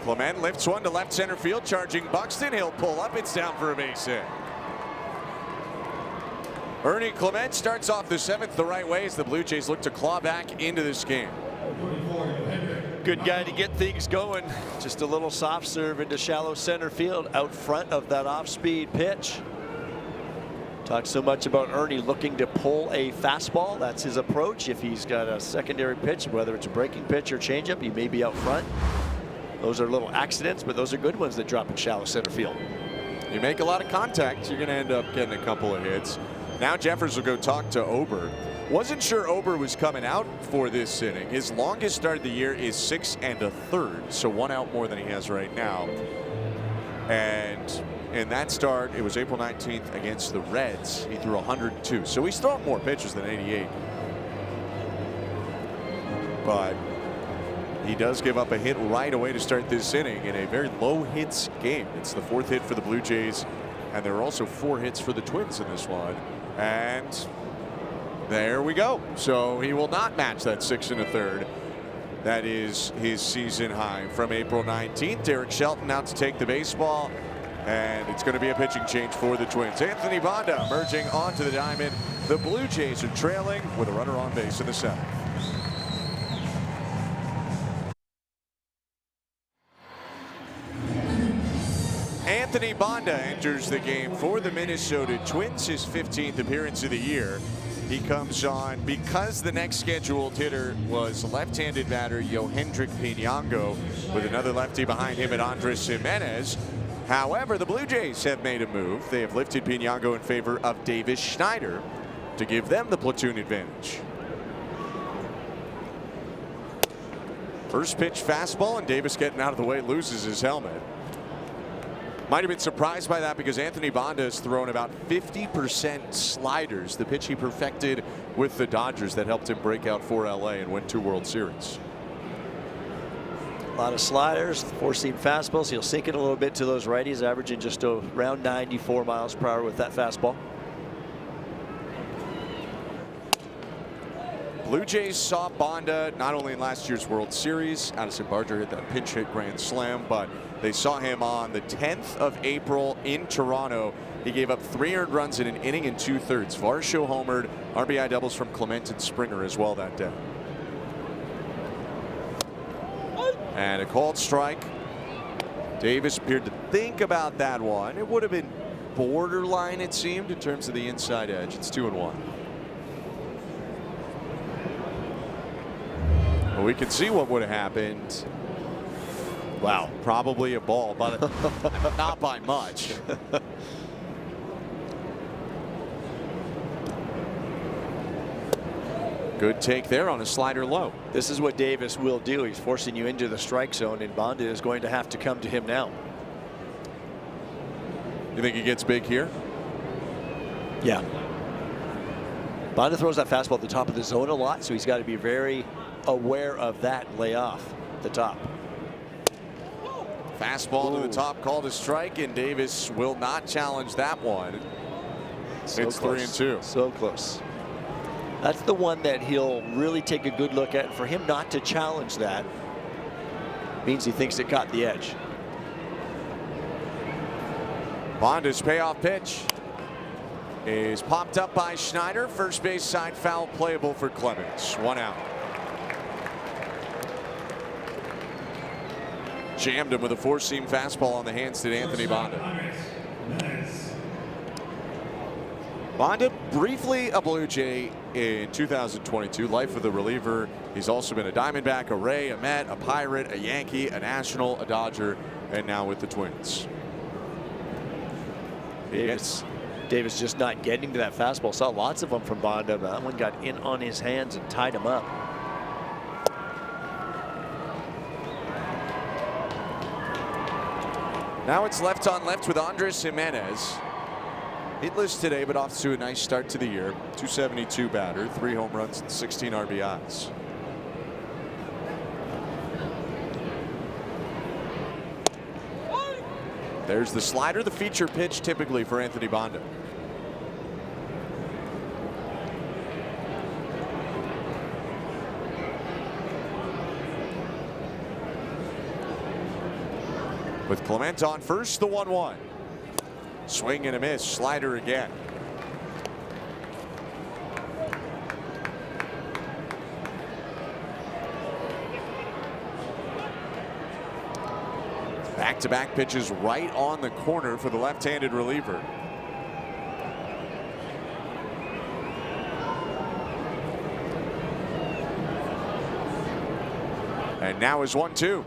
Clement lifts one to left center field, charging Buxton. He'll pull up. It's down for a base hit. Ernie Clement starts off the 7th the right way as the Blue Jays look to claw back into this game. Good guy to get things going. Just a little soft serve into shallow center field out front of that off-speed pitch. Talked so much about Ernie looking to pull a fastball. That's his approach. If he's got a secondary pitch, whether it's a breaking pitch or changeup, he may be out front. Those are little accidents, but those are good ones that drop in shallow center field. You make a lot of contact, you're going to end up getting a couple of hits. Now Jeffers will go talk to Ober. Wasn't sure Ober was coming out for this inning. His longest start of the year is 6 1/3, so 1 out more than he has right now. And in that start, it was April 19th against the Reds. He threw 102, so he's thrown more pitches than 88. But he does give up a hit right away to start this inning in a very low hits game. It's the 4th hit for the Blue Jays, and there are also 4 hits for the Twins in this one. And there we go. So he will not match that 6 1/3. That is his season high from April 19th. Derek Shelton out to take the baseball, and it's going to be a pitching change for the Twins. Anthony Banda emerging onto the diamond. The Blue Jays are trailing with a runner on base in the 7th. Anthony Banda enters the game for the Minnesota Twins, his 15th appearance of the year. He comes on because the next scheduled hitter was left-handed batter Yohendrick Pinango, with another lefty behind him at Andres Jimenez. However, the Blue Jays have made a move. They have lifted Pinango in favor of Davis Schneider to give them the platoon advantage. First pitch fastball, and Davis getting out of the way loses his helmet. Might have been surprised by that because Anthony Banda has thrown about 50% sliders, the pitch he perfected with the Dodgers that helped him break out for LA and win 2 World Series. A lot of sliders, 4-seam fastballs. He'll sink it a little bit to those righties, averaging just around 94 miles per hour with that fastball. Blue Jays saw Bonda not only in last year's World Series, Addison Barger hit that pinch hit grand slam, but they saw him on the 10th of April in Toronto. He gave up 3 earned runs in an inning and 2/3. Varsho homered, RBI doubles from Clement and Springer as well that day. And a called strike. Davis appeared to think about that one. It would have been borderline, it seemed, in terms of the inside edge. It's 2-1. Well, we can see what would have happened. Wow, probably a ball, but not by much. Good take there on a slider low. This is what Davis will do. He's forcing you into the strike zone, and Bonda is going to have to come to him now. You think he gets big here? Yeah. Bonda throws that fastball at the top of the zone a lot, so he's got to be very aware of that layoff at the top. Fastball to the top, called a strike, and Davis will not challenge that one. So it's close. 3-2. So close. That's the one that he'll really take a good look at. For him not to challenge that means he thinks it caught the edge. Bonda's payoff pitch is popped up by Schneider. First base side foul, playable for Clemens. 1 out. Jammed him with a 4-seam fastball on the hands to Anthony Bonda. Bonda, briefly a Blue Jay in 2022, life of the reliever. He's also been a Diamondback, a Ray, a Met, a Pirate, a Yankee, a National, a Dodger, and now with the Twins. Davis just not getting to that fastball. Saw lots of them from Bonda, but that one got in on his hands and tied him up. Now it's left on left with Andres Jimenez. Hitless today, but off to a nice start to the year. 272 batter, 3 home runs, and 16 RBIs. There's the slider, the feature pitch typically for Anthony Bonda. With Clement on first, the 1-1. Swing and a miss, slider again. Back-to-back pitches right on the corner for the left-handed reliever. And now is 1-2.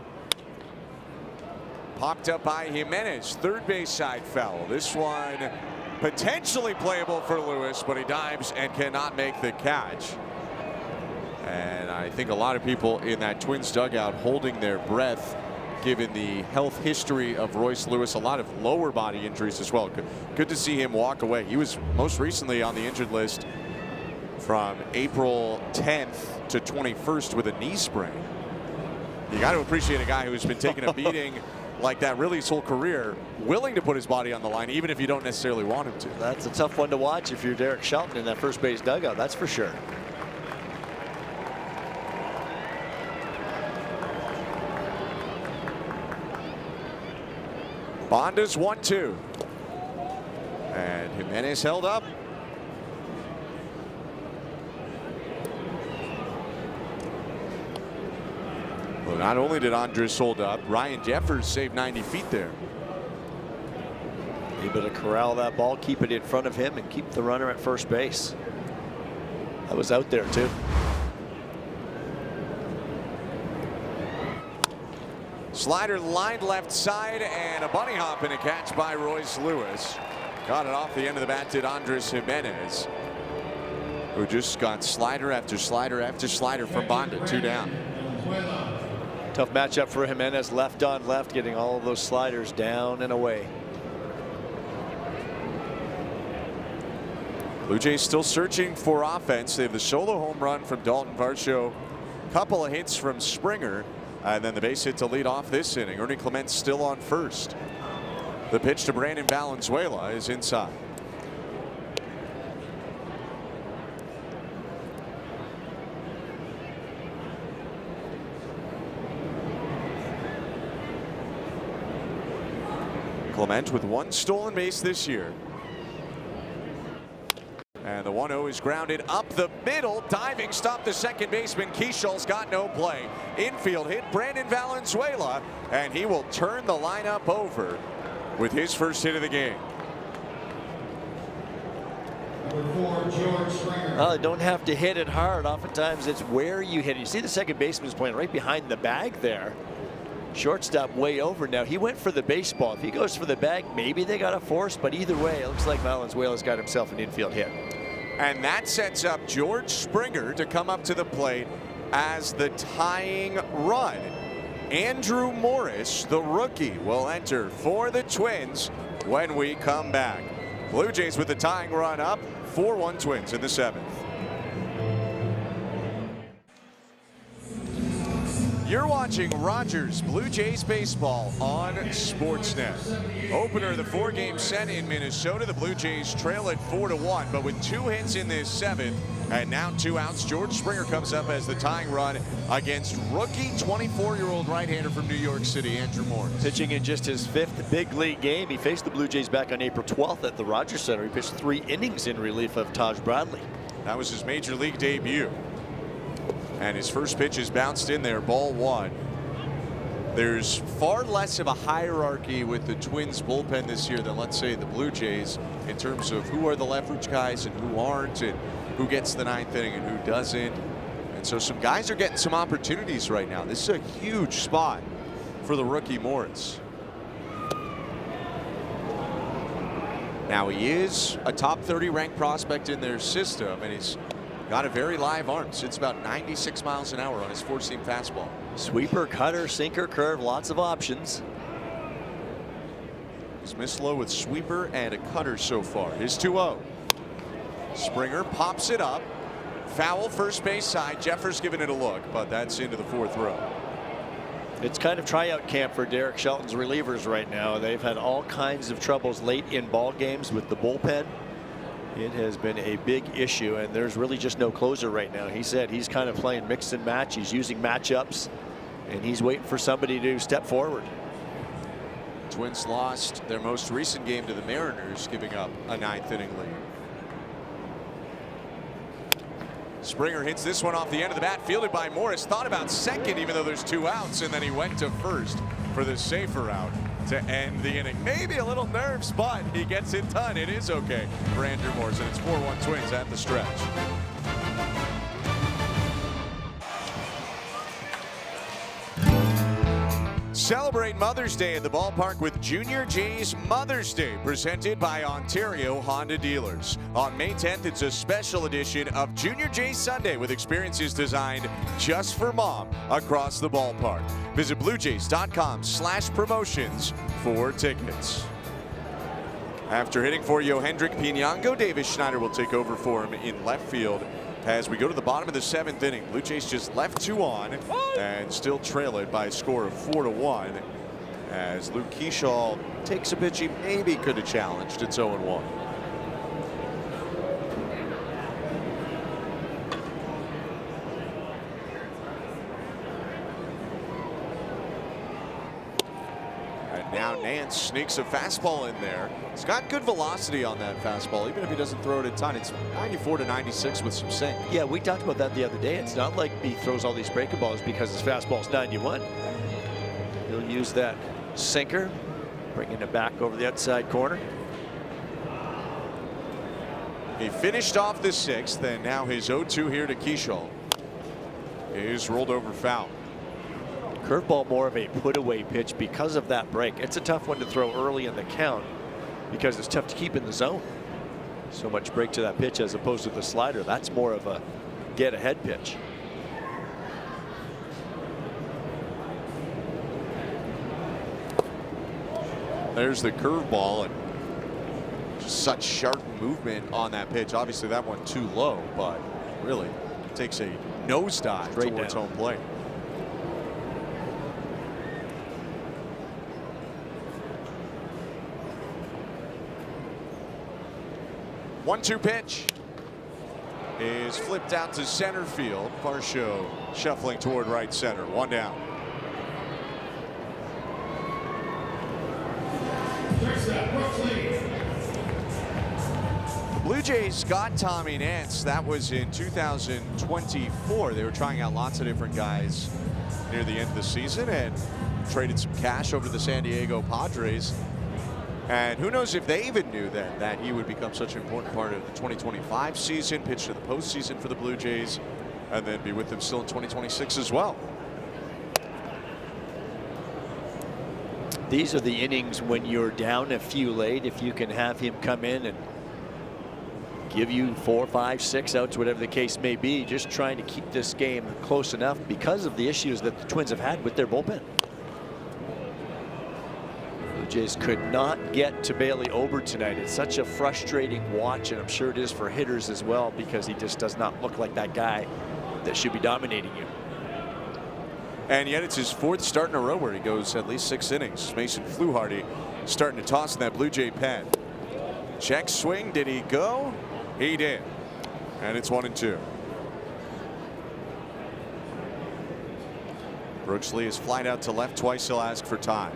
Popped up by Jimenez, third base side foul. This one potentially playable for Lewis, but he dives and cannot make the catch. And I think a lot of people in that Twins dugout holding their breath, given the health history of Royce Lewis, a lot of lower body injuries as well. Good to see him walk away. He was most recently on the injured list from April 10th to 21st with a knee sprain. You got to appreciate a guy who's been taking a beating like that really his whole career, willing to put his body on the line even if you don't necessarily want him to. That's a tough one to watch if you're Derek Shelton in that first base dugout, that's for sure. Bonda's 1-2. And Jimenez held up. Well, not only did Andres hold up, Ryan Jeffers saved 90 feet there. Able to corral that ball, keep it in front of him, and keep the runner at first base. That was out there too. Slider lined left side, and a bunny hop and a catch by Royce Lewis. Got it off the end of the bat did Andres Jimenez, who just got slider after slider after slider from Bonda. 2 down. Tough matchup for Jimenez, left on left, getting all of those sliders down and away. Blue Jays still searching for offense. They have the solo home run from Dalton Varsho, couple of hits from Springer, and then the base hit to lead off this inning. Ernie Clement still on first. The pitch to Brandon Valenzuela is inside. Clement with 1 stolen base this year. And the 1-0 is grounded up the middle. Diving stop the second baseman. Keishal's got no play. Infield hit Brandon Valenzuela, and he will turn the lineup over with his first hit of the game. Number 4, George Springer. Well, you don't have to hit it hard. Oftentimes it's where you hit it. You see the second baseman's playing right behind the bag there. Shortstop way over now. He went for the baseball. If he goes for the bag, maybe they got a force, but either way, it looks like Valenzuela's got himself an infield hit. And that sets up George Springer to come up to the plate as the tying run. Andrew Morris, the rookie, will enter for the Twins when we come back. Blue Jays with the tying run up, 4-1 Twins in the 7th. You're watching Rogers Blue Jays baseball on SportsNet. Opener of the 4-game set in Minnesota. The Blue Jays trail at 4-1, but with 2 hits in this 7th and now 2 outs, George Springer comes up as the tying run against rookie 24-year-old right-hander from New York City, Andrew Morris. Pitching in just his 5th big league game. He faced the Blue Jays back on April 12th at the Rogers Center. He pitched 3 innings in relief of Taj Bradley. That was his major league debut. And his first pitch is bounced in there, ball 1. There's far less of a hierarchy with the Twins bullpen this year than, let's say, the Blue Jays in terms of who are the leverage guys and who aren't, and who gets the 9th inning and who doesn't. And so some guys are getting some opportunities right now. This is a huge spot for the rookie Morris. Now he is a top 30 ranked prospect in their system, and he's got a very live arm. Sits about 96 miles an hour on his 4-seam fastball. Sweeper, cutter, sinker, curve, lots of options. He's missed low with sweeper and a cutter so far. His 2-0. Springer pops it up. Foul first base side. Jeffers giving it a look, but that's into the 4th row. It's kind of tryout camp for Derek Shelton's relievers right now. They've had all kinds of troubles late in ball games with the bullpen. It has been a big issue, and there's really just no closer right now. He said he's kind of playing mix and match. He's using matchups, and he's waiting for somebody to step forward. Twins lost their most recent game to the Mariners, giving up a 9th inning lead. Springer hits this one off the end of the bat, fielded by Morris. Thought about second, even though there's 2 outs, and then he went to first for the safer out to end the inning. Maybe a little nerves, but he gets it done. It is okay for Andrew Morris, and it's 4-1 Twins at the stretch. Celebrate Mother's Day at the ballpark with Junior J's Mother's Day, presented by Ontario Honda Dealers. On May 10th, it's a special edition of Junior J's Sunday with experiences designed just for mom across the ballpark. Visit bluejays.com/promotions for tickets. After hitting for Yohendrick Pinango, Davis Schneider will take over for him in left field. As we go to the bottom of the 7th inning, Blue Jays just left 2 on and still trail it by a score of 4-1 as Luke Keishaw takes a pitch he maybe could have challenged. It's 0-1. Now Nance sneaks a fastball in there. He's got good velocity on that fastball, even if he doesn't throw it a ton. It's 94 to 96 with some sink. Yeah, we talked about that the other day. It's not like he throws all these breaking balls because his fastball's 91. He'll use that sinker, bringing it back over the outside corner. He finished off the 6th, and now his 0-2 here to Keishaw is rolled over foul. Curveball more of a put away pitch because of that break. It's a tough one to throw early in the count because it's tough to keep in the zone. So much break to that pitch as opposed to the slider. That's more of a get ahead pitch. There's the curveball, and just such sharp movement on that pitch. Obviously that one too low, but really takes a nosedive towards home plate. 1-2 pitch is flipped out to center field. Parsho shuffling toward right center. 1 down. Jays got Tommy Nance. That was in 2024. They were trying out lots of different guys near the end of the season and traded some cash over to the San Diego Padres. And who knows if they even knew then that he would become such an important part of the 2025 season, pitch to the postseason for the Blue Jays, and then be with them still in 2026 as well. These are the innings when you're down a few late. If you can have him come in and give you 4, 5, 6 outs, whatever the case may be, just trying to keep this game close enough because of the issues that the Twins have had with their bullpen. Blue Jays could not get to Bailey Ober tonight. It's such a frustrating watch, and I'm sure it is for hitters as well, because he just does not look like that guy that should be dominating you. And yet it's his 4th start in a row where he goes at least 6 innings. Mason Fluharty starting to toss in that Blue Jay pen. Check swing. Did he go? He did. And it's 1-2. Brooks Lee is flying out to left twice. He'll ask for time.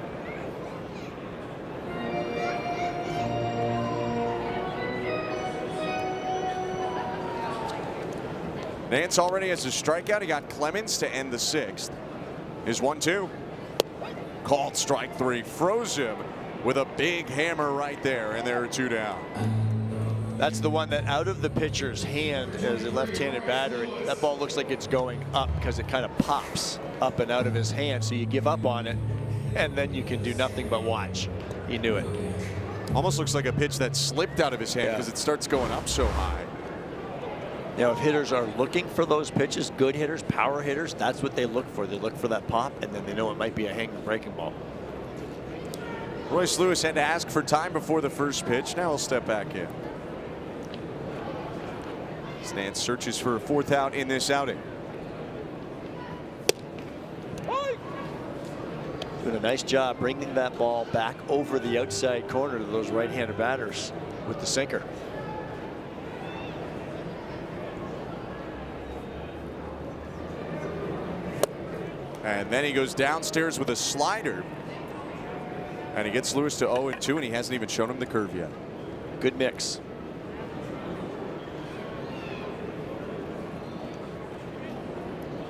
Nance already has a strikeout. He got Clemens to end the 6th. Is 1-2. Called strike 3. Froze him with a big hammer right there, and there are 2 down. That's the one that out of the pitcher's hand as a left-handed batter, that ball looks like it's going up because it kind of pops up and out of his hand. So you give up on it, and then you can do nothing but watch. He knew it. Almost looks like a pitch that slipped out of his hand because it starts going up so high. Now, if hitters are looking for those pitches, good hitters, power hitters, that's what they look for. They look for that pop, and then they know it might be a hanging breaking ball. Royce Lewis had to ask for time before the first pitch. Now he'll step back in. Nance searches for a 4th out in this outing. Doing a nice job bringing that ball back over the outside corner to those right-handed batters with the sinker. And then he goes downstairs with a slider. And he gets Lewis to 0-2, and he hasn't even shown him the curve yet. Good mix.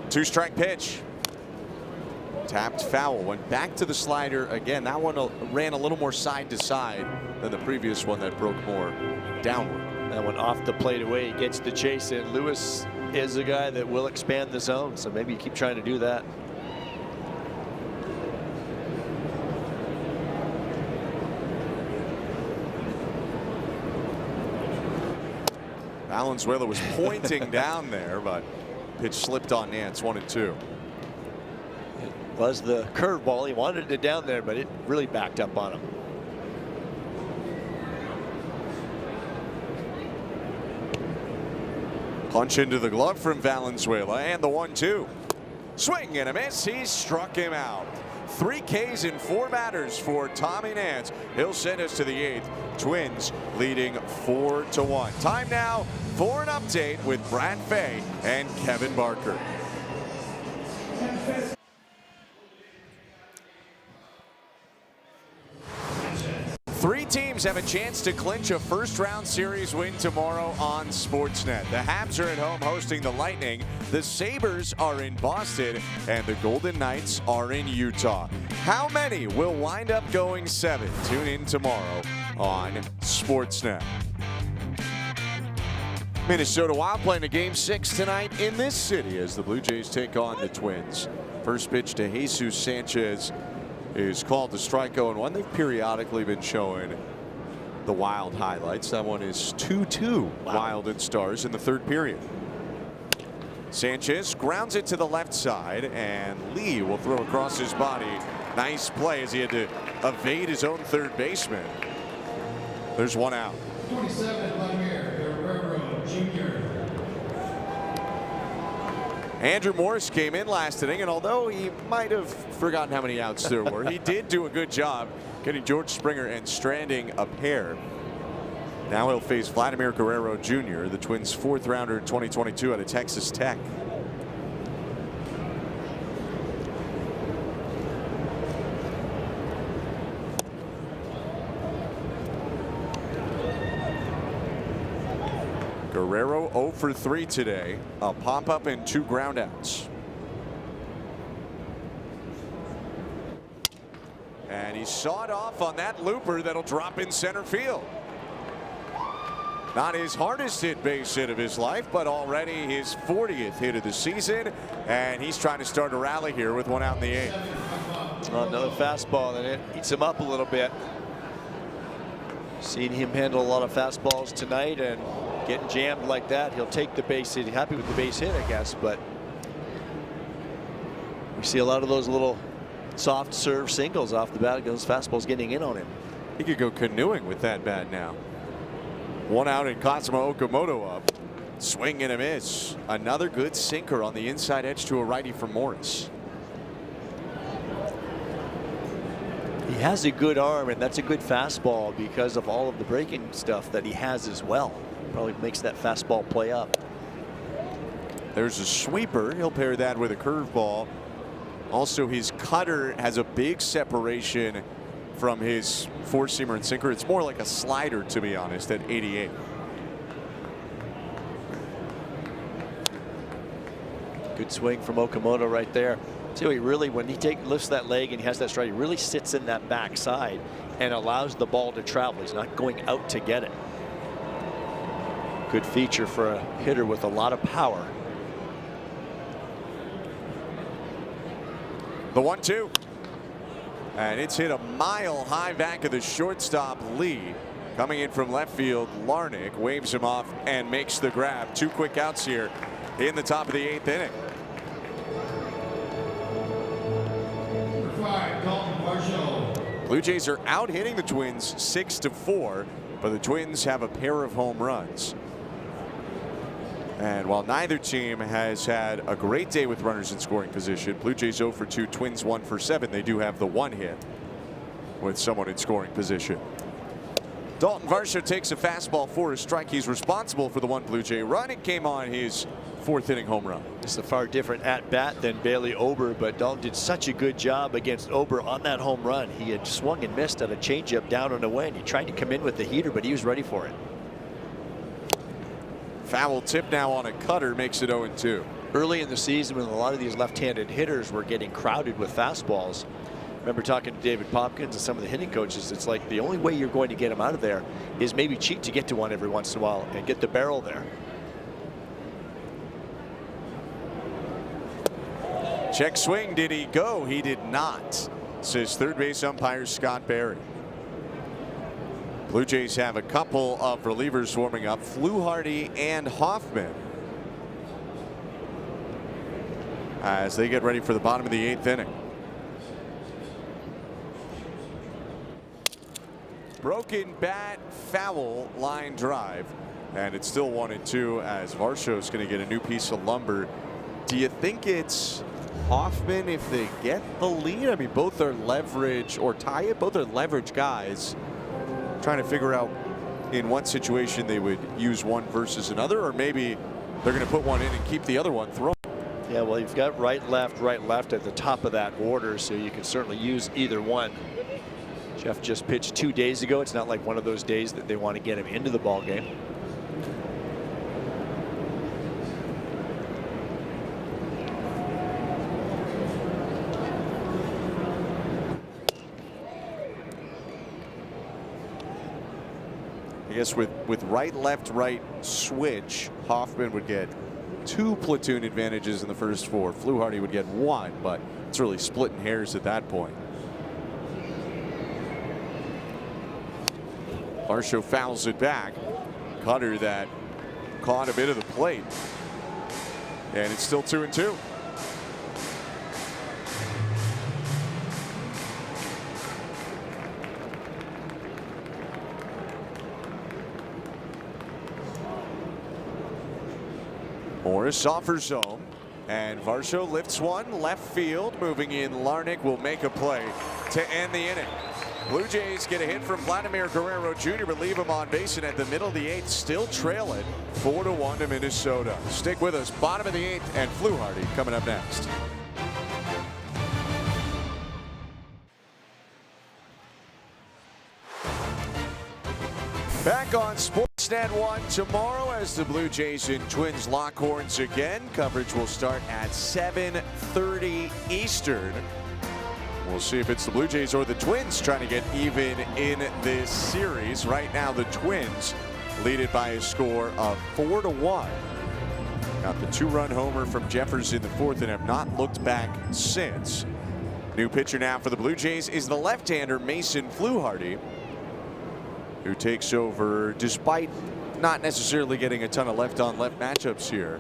Two-strike pitch. Tapped foul. Went back to the slider again. That one ran a little more side to side than the previous one that broke more downward. That one off the plate away. He gets the chase in. Lewis is a guy that will expand the zone, so maybe you keep trying to do that. Valenzuela was pointing down there, but pitch slipped on Nance. 1-2. It was the curveball. He wanted it down there, but it really backed up on him. Punch into the glove from Valenzuela, and the 1-2. Swing and a miss. He struck him out. 3 Ks in 4 batters for Tommy Nance. He'll send us to the 8th. Twins leading 4-1. Time now for an update with Brad Fay and Kevin Barker. Three teams have a chance to clinch a first-round series win tomorrow on SportsNet. The Habs are at home hosting the Lightning. The Sabres are in Boston, and the Golden Knights are in Utah. How many will wind up going 7? Tune in tomorrow on SportsNet. Minnesota Wild playing a Game 6 tonight in this city as the Blue Jays take on the Twins. First pitch to Jesus Sanchez is called to strike 0-1. They've periodically been showing the Wild highlights. That one is 2-2 Wild and Stars in the 3rd period. Sanchez grounds it to the left side, and Lee will throw across his body. Nice play as he had to evade his own 3rd baseman. There's 1 out. 27, Vladimir Guerrero Jr. Andrew Morris came in last inning, and although he might have forgotten how many outs there were, he did do a good job getting George Springer and stranding a pair. Now he'll face Vladimir Guerrero Jr., the Twins' 4th rounder in 2022 out of Texas Tech. Guerrero 0 for 3 today. A pop-up and 2 groundouts. And he sawed off on that looper that'll drop in center field. Not his hardest hit base hit of his life, but already his 40th hit of the season. And he's trying to start a rally here with one out in the 8th. Another fastball, and it eats him up a little bit. Seen him handle a lot of fastballs tonight, and getting jammed like that, he'll take the base hit. Happy with the base hit, I guess, but we see a lot of those little soft serve singles off the bat. Those fastballs getting in on him. He could go canoeing with that bat now. One out and Kazuma Okamoto up. Swing and a miss. Another good sinker on the inside edge to a righty for Morris. He has a good arm, and that's a good fastball because of all of the breaking stuff that he has as well. Probably makes that fastball play up. There's a sweeper. He'll pair that with a curveball. Also, his cutter has a big separation from his four-seamer and sinker. It's more like a slider, to be honest, at 88. Good swing from Okamoto right there. See, he really, when he lifts that leg and he has that stride, he really sits in that backside and allows the ball to travel. He's not going out to get it. Good feature for a hitter with a lot of power. The 1-2. And it's hit a mile high back of the shortstop Lee. Coming in from left field, Larnach waves him off and makes the grab. 2 quick outs here in the top of the 8th inning. Number 5, Dalton Varsho. Blue Jays are out hitting the Twins 6-4, but the Twins have a pair of home runs. And while neither team has had a great day with runners in scoring position, Blue Jays 0 for 2, Twins 1 for 7. They do have the 1 hit with someone in scoring position. Dalton Varsho takes a fastball for a strike. He's responsible for the 1 Blue Jay run. It came on his 4th inning home run. It's a far different at bat than Bailey Ober, but Dalton did such a good job against Ober on that home run. He had swung and missed at a changeup down and away, and he tried to come in with the heater, but he was ready for it. Foul tip now on a cutter makes it 0-2. Early in the season, when a lot of these left-handed hitters were getting crowded with fastballs, I remember talking to David Popkins and some of the hitting coaches. It's like the only way you're going to get him out of there is maybe cheat to get to one every once in a while and get the barrel there. Check swing. Did he go? He did not, says third base umpire Scott Berry. Blue Jays have a couple of relievers warming up, Fluharty and Hoffman, as they get ready for the bottom of the 8th inning. Broken bat, foul, line drive, and it's still 1-2 as Varsho's going to get a new piece of lumber. Do you think it's Hoffman if they get the lead? I mean, both are leverage, or tie it, both are leverage guys. Trying to figure out in what situation they would use one versus another, or maybe they're going to put one in and keep the other one thrown. Yeah, well, you've got right, left at the top of that order, so you can certainly use either one. Jeff just pitched 2 days ago. It's not like one of those days that they want to get him into the ball game. I guess with right, left, right switch, Hoffman would get 2 platoon advantages in the first 4. Fluharty would get 1, but it's really splitting hairs at that point. Varsho fouls it back. Cutter that caught a bit of the plate. And it's still 2-2. Morris offers home, and Varsho lifts one left field. Moving in, Larnach will make a play to end the inning. Blue Jays get a hit from Vladimir Guerrero Jr. but leave him on base, and at the middle of the 8th still trail it 4-1 to Minnesota. Stick with us. Bottom of the 8th, and Fluharty coming up next. Back on SportsNet Sportsnet 1 tomorrow as the Blue Jays and Twins lock horns again. Coverage will start at 7:30 Eastern. We'll see if it's the Blue Jays or the Twins trying to get even in this series. Right now, the Twins lead it by a score of 4-1. Got the 2-run homer from Jeffers in the fourth and have not looked back since. New pitcher now for the Blue Jays is the left-hander Mason Fluharty, who takes over despite not necessarily getting a ton of left-on-left matchups here.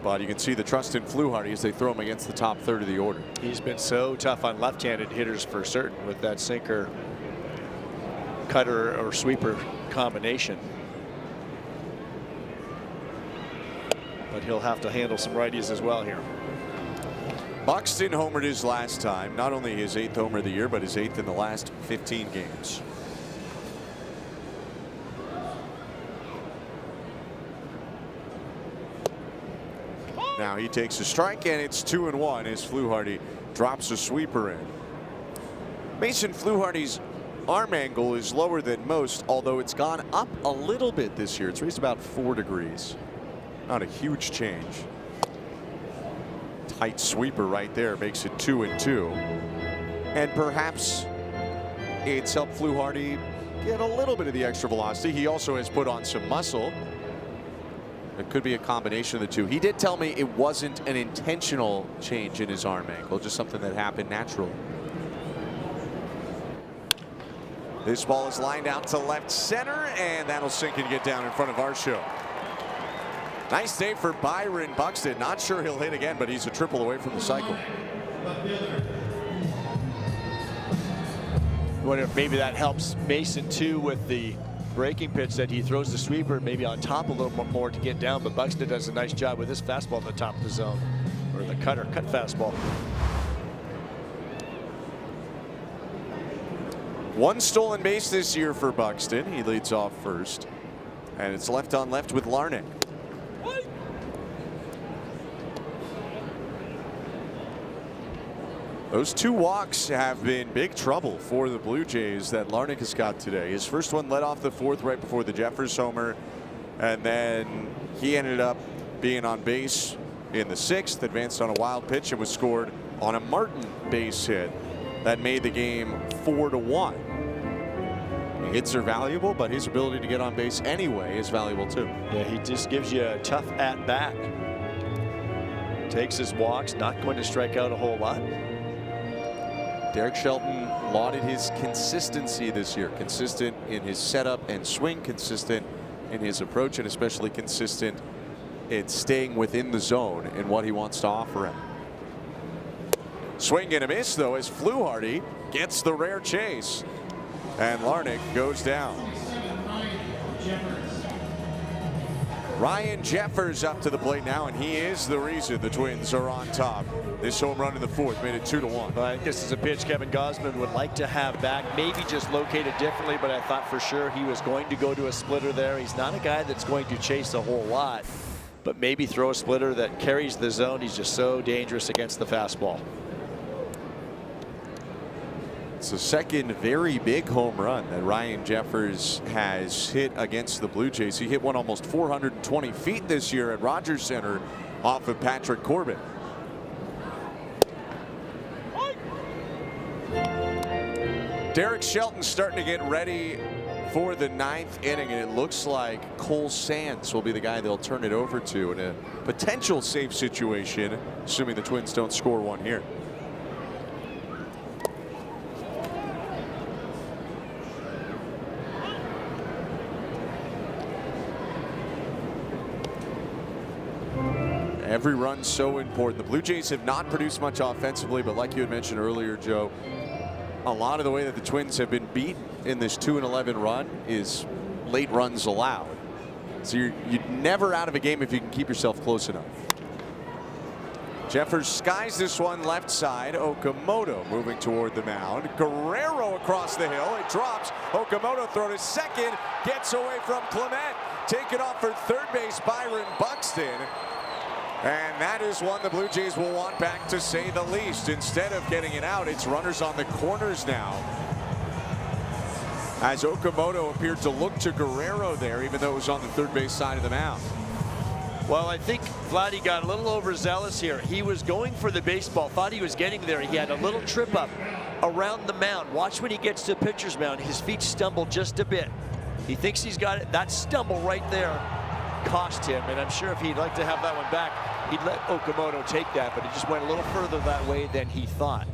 But you can see the trust in Fluharty as they throw him against the top third of the order. He's been so tough on left-handed hitters for certain with that sinker, cutter, or sweeper combination. But he'll have to handle some righties as well here. Buxton homered his last time. Not only his 8th homer of the year, but his 8th in the last 15 games. Now he takes a strike, and it's 2-1 as Fluharty drops a sweeper in. Mason Fluharty's arm angle is lower than most, although it's gone up a little bit this year. It's raised about 4 degrees. Not a huge change. Tight sweeper right there makes it 2-2. And perhaps it's helped Fluharty get a little bit of the extra velocity. He also has put on some muscle. It could be a combination of the two. He did tell me it wasn't an intentional change in his arm angle, just something that happened naturally. This ball is lined out to left center, and that'll sink and get down in front of our show. Nice day for Byron Buxton. Not sure he'll hit again, but he's a triple away from the cycle. I wonder if maybe that helps Mason too with the breaking pitch that he throws the sweeper maybe on top a little more to get down, but Buxton does a nice job with his fastball at the top of the zone, or the cut fastball. One stolen base this year for Buxton. He leads off first, and it's left on left with Larnach. Those 2 walks have been big trouble for the Blue Jays that Larnach has got today. His first one led off the 4th right before the Jeffers homer, and then he ended up being on base in the 6th, advanced on a wild pitch, and was scored on a Martin base hit that made the game 4-1. Hits are valuable, but his ability to get on base anyway is valuable too. Yeah, he just gives you a tough at bat. Takes his walks, not going to strike out a whole lot. Derek Shelton lauded his consistency this year. Consistent in his setup and swing, consistent in his approach, and especially consistent in staying within the zone in what he wants to offer him. Swing and a miss, though, as Fluharty gets the rare chase. And Larnach goes down. Ryan Jeffers up to the plate now, and he is the reason the Twins are on top. This home run in the 4th made it 2-1. I think this is a pitch Kevin Gausman would like to have back, maybe just located differently, but I thought for sure he was going to go to a splitter there. He's not a guy that's going to chase a whole lot, but maybe throw a splitter that carries the zone. He's just so dangerous against the fastball. It's the second very big home run that Ryan Jeffers has hit against the Blue Jays. He hit one almost 420 feet this year at Rogers Center off of Patrick Corbin. Derek Shelton starting to get ready for the 9th inning, and it looks like Cole Sands will be the guy they'll turn it over to in a potential safe situation, assuming the Twins don't score one here. Every run so important. The Blue Jays have not produced much offensively, but like you had mentioned earlier, Joe, a lot of the way that the Twins have been beat in this 2-11 run is late runs allowed. So you're never out of a game if you can keep yourself close enough. Jeffers skies this one left side. Okamoto moving toward the mound. Guerrero across the hill. It drops. Okamoto throw to second. Gets away from Clement. Taken off for third base, Byron Buxton. And that is one the Blue Jays will want back, to say the least. Instead of getting it out, it's runners on the corners now. as Okamoto appeared to look to Guerrero there, even though it was on the third base side of the mound. Well, I think Vladdy got a little overzealous here. He was going for the baseball, thought he was getting there. He had a little trip up around the mound. Watch when he gets to the pitcher's mound. His feet stumble just a bit. He thinks he's got it. That stumble right there cost him, and I'm sure if he'd like to have that one back, he'd let Okamoto take that, but it just went a little further that way than he thought.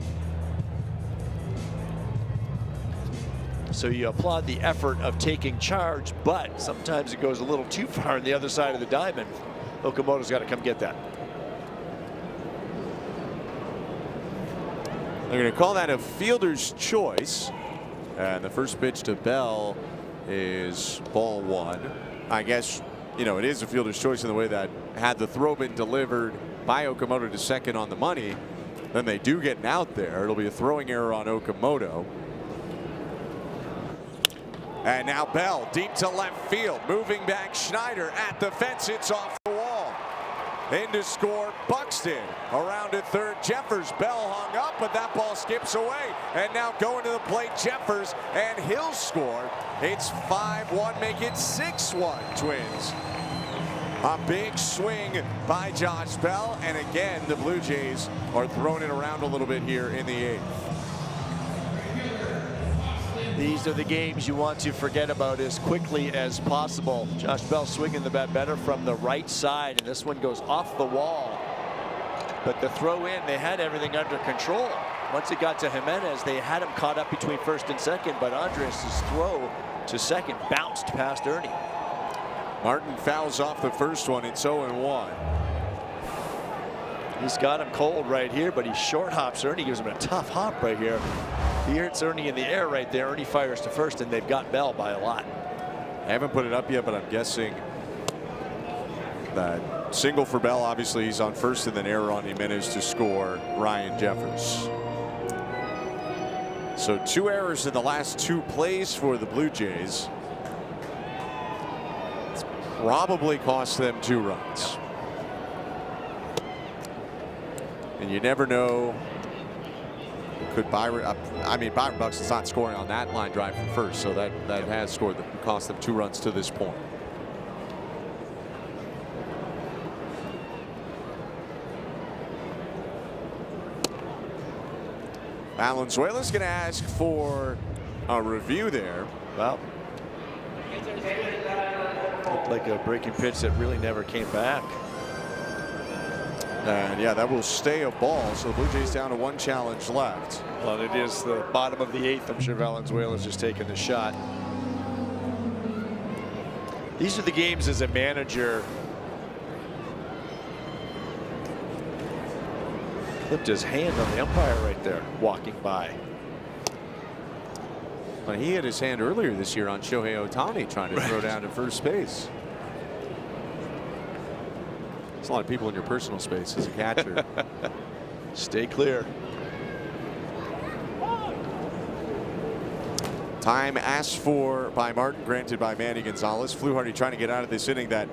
So you applaud the effort of taking charge, but sometimes it goes a little too far on the other side of the diamond. Okamoto's got to come get that. They're going to call that a fielder's choice. And the first pitch to Bell is ball one. I guess, you know, it is a fielder's choice in the way that had the throw been delivered by Okamoto to second on the money, then they do get an out there. It'll be a throwing error on Okamoto. And now Bell deep to left field, moving back Schneider at the fence. It's off the wall. In to score Buxton. Around to third, Jeffers. Bell hung up, but that ball skips away. And now going to the plate, Jeffers, and he'll score. It's 5-1, make it 6-1 Twins. A big swing by Josh Bell, and again the Blue Jays are throwing it around a little bit here in the eighth. These are the games you want to forget about as quickly as possible. Josh Bell swinging the bat better from the right side, and this one goes off the wall. But the throw in, they had everything under control. Once it got to Jimenez, they had him caught up between first and second, but Andres' throw to second bounced past Ernie. Martin fouls off the first one. It's 0-1. He's got him cold right here, but he short hops Ernie, gives him a tough hop right here. He hits Ernie in the air right there. Ernie fires to first, and they've got Bell by a lot. I haven't put it up yet, but I'm guessing that single for Bell. Obviously, he's on first, and then error on Jimenez to score Ryan Jeffers. So 2 errors in the last 2 plays for the Blue Jays. It's probably cost them 2 runs. And you never know. Could Byron? I mean, Byron Buxton's not scoring on that line drive from first, so that has scored them, cost them 2 runs to this point. Valenzuela's going to ask for a review there. Well, looked like a breaking pitch that really never came back. And yeah, that will stay a ball. So the Blue Jays down to 1 challenge left. Well, it is the bottom of the 8th. I'm sure Valenzuela's just taking the shot. These are the games as a manager. Clipped his hand on the umpire right there, walking by. Well, he had his hand earlier this year on Shohei Ohtani trying to throw down to first base. There's a lot of people in your personal space as a catcher. Stay clear. Time asked for by Martin, granted by Manny Gonzalez. Fluharty trying to get out of this inning that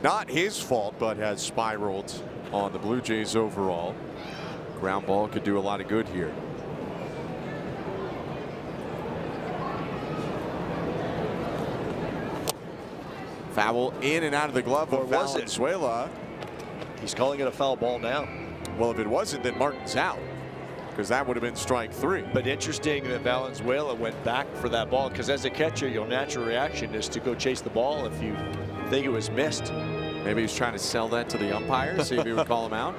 not his fault, but has spiraled on the Blue Jays overall. Ground ball could do a lot of good here. Foul in and out of the glove of Valenzuela. He's calling it a foul ball now. Well, if it wasn't, then Martin's out, because that would have been strike 3. But interesting that Valenzuela went back for that ball, because as a catcher, your natural reaction is to go chase the ball if you think it was missed. Maybe he's trying to sell that to the umpire, see if he would call him out.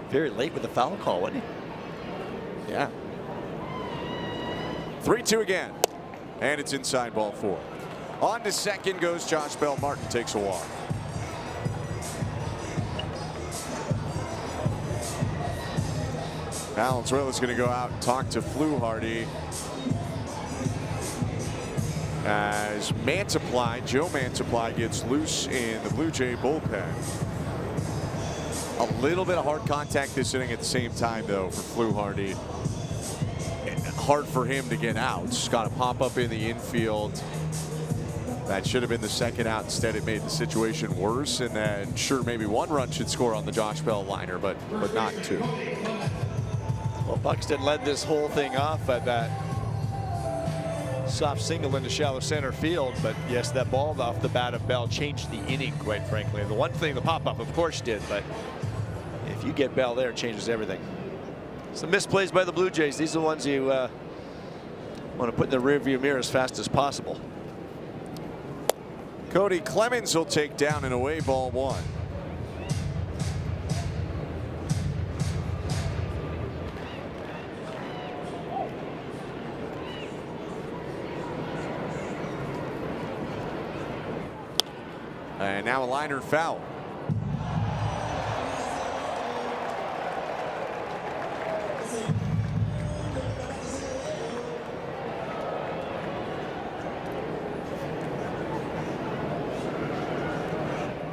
Very late with the foul call, wasn't he? Yeah. 3-2 again. And it's inside ball 4. On to second goes Josh Bell. Martin takes a walk. Valenzuela's going to go out and talk to Fluharty as Joe Mantiply gets loose in the Blue Jay bullpen. A little bit of hard contact this inning at the same time, though, for Fluharty. Hard for him to get out. Just got to pop up in the infield. That should have been the second out. Instead, it made the situation worse. And then, sure, maybe 1 run should score on the Josh Bell liner, but not 2. Well, Buxton led this whole thing off at that Soft single into shallow center field, but yes, that ball off the bat of Bell changed the inning, quite frankly. The one thing the pop-up, of course, did, but if you get Bell there, it changes everything. Some misplays by the Blue Jays. These are the ones you want to put in the rearview mirror as fast as possible. Cody Clemens will take down an away ball 1. And now a liner foul.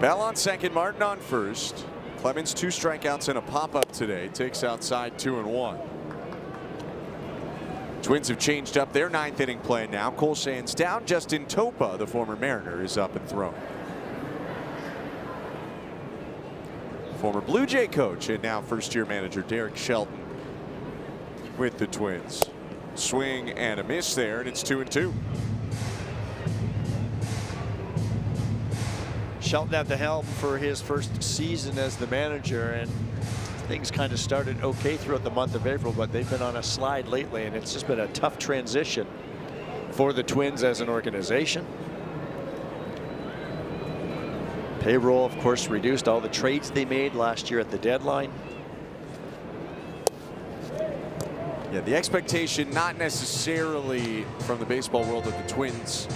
Bell on second, Martin on first. Clemens 2 strikeouts and a pop-up today. Takes outside 2-1. Twins have changed up their 9th inning plan now. Cole Sands down. Justin Topa, the former Mariner, is up and thrown. Former Blue Jay coach and now first-year manager Derek Shelton with the Twins. Swing and a miss there, and it's 2-2. Shelton at the helm for his first season as the manager, and things kind of started okay throughout the month of April, but they've been on a slide lately, and it's just been a tough transition for the Twins as an organization. Payroll, of course, reduced. All the trades they made last year at the deadline. Yeah, the expectation not necessarily from the baseball world that the Twins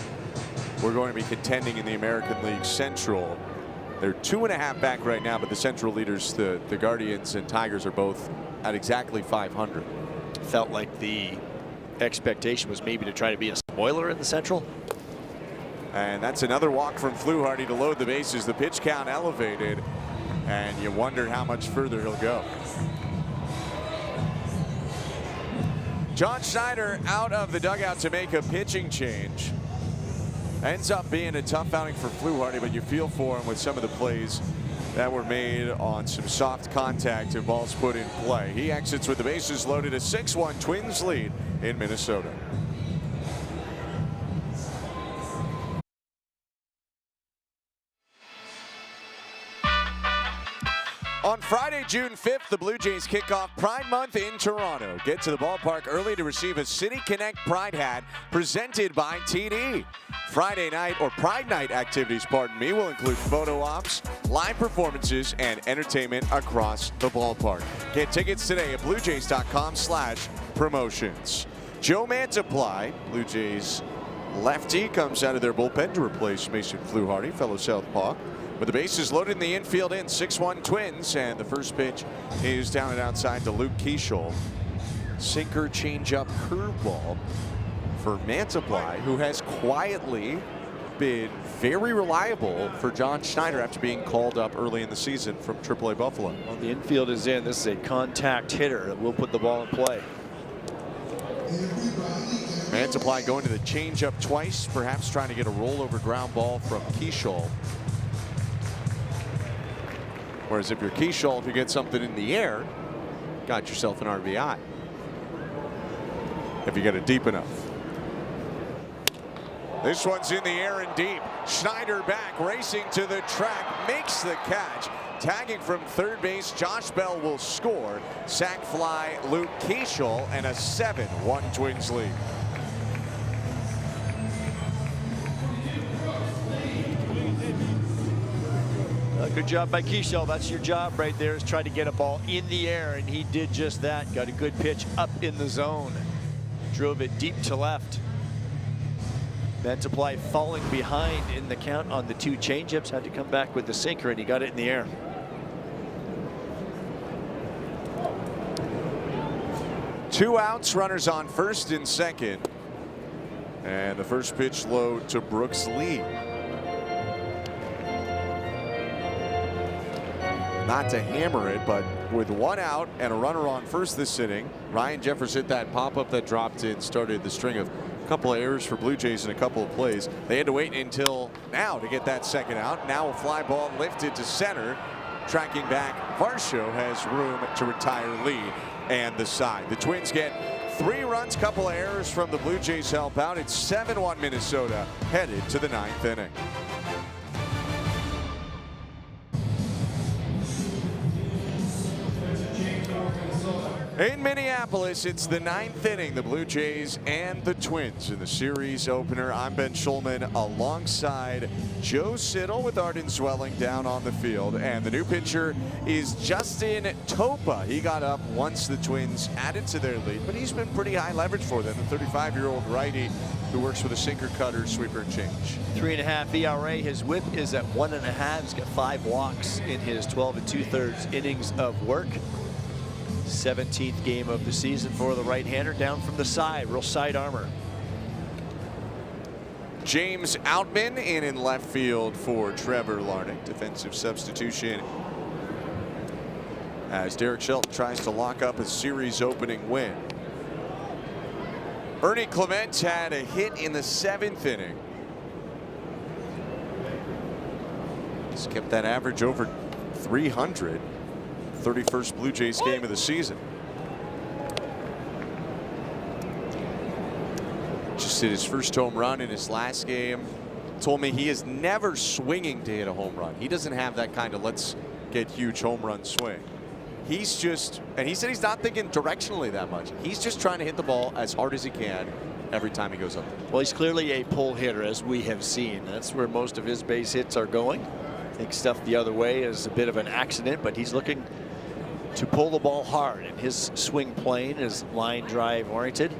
were going to be contending in the American League Central. They're 2.5 back right now, but the Central leaders, the Guardians and Tigers, are both at exactly 500. Felt like the expectation was maybe to try to be a spoiler in the Central. And that's another walk from Fluharty to load the bases. The pitch count elevated, and you wonder how much further he'll go. John Schneider out of the dugout to make a pitching change. Ends up being a tough outing for Fluharty, but you feel for him with some of the plays that were made on some soft contact and balls put in play. He exits with the bases loaded, a 6-1 Twins lead in Minnesota. On Friday, June 5th, the Blue Jays kick off Pride Month in Toronto. Get to the ballpark early to receive a City Connect Pride hat presented by TD. Friday night, or Pride Night activities, pardon me, will include photo ops, live performances, and entertainment across the ballpark. Get tickets today at bluejays.com/promotions. Joe Mantiply, Blue Jays lefty, comes out of their bullpen to replace Mason Fluharty, fellow southpaw. With the bases loaded in the infield in 6-1 Twins, and the first pitch is down and outside to Luke Keeschel. Sinker, changeup, curveball for Mantiply, who has quietly been very reliable for John Schneider after being called up early in the season from AAA Buffalo. Well, the infield is in. This is a contact hitter that will put the ball in play. Mantiply going to the changeup twice, perhaps trying to get a rollover ground ball from Keeschel. Whereas if you're Keeschel, if you get something in the air, got yourself an RBI. If you get it deep enough. This one's in the air and deep. Schneider back, racing to the track, makes the catch. Tagging from third base, Josh Bell will score. Sac fly, Luke Keeschel, and a 7-1 Twins lead. Good job by Keeschel. That's your job right there, is try to get a ball in the air, and he did just that. Got a good pitch up in the zone. Drove it deep to left. Mantiply falling behind in the count on the 2 changeups. Had to come back with the sinker, and he got it in the air. Two outs, runners on first and second. And the first pitch low to Brooks Lee. Not to hammer it, but with 1 out and a runner on first this inning, Ryan Jeffers hit that pop-up that dropped in, started the string of a couple of errors for Blue Jays in a couple of plays. They had to wait until now to get that second out. Now a fly ball lifted to center. Tracking back, Varsho has room to retire Lee and the side. The Twins get 3 runs, couple of errors from the Blue Jays help out. It's 7-1 Minnesota, headed to the 9th inning. In Minneapolis, it's the 9th inning. The Blue Jays and the Twins in the series opener. I'm Ben Schulman alongside Joe Siddall with Arden Zwelling down on the field. And the new pitcher is Justin Topa. He got up once the Twins added to their lead, but he's been pretty high leverage for them. The 35-year-old righty who works with a sinker, cutter, sweeper, and change. 3.5 ERA. His whip is at 1.5. He's got 5 walks in his 12 2/3 innings of work. 17th game of the season for the right-hander, down from the side, real side armor. James Outman in left field for Trevor Larnach. Defensive substitution as Derek Shelton tries to lock up a series opening win. Ernie Clement had a hit in the 7th inning. He's kept that average over 300. 31st Blue Jays game of the season. Just hit his first home run in his last game. Told me he is never swinging to hit a home run. He doesn't have that kind of let's get huge home run swing. He's just, and he said he's not thinking directionally that much. He's just trying to hit the ball as hard as he can every time he goes up there. Well, he's clearly a pull hitter, as we have seen. That's where most of his base hits are going. I think stuff the other way is a bit of an accident, but he's looking to pull the ball hard, and his swing plane is line drive oriented.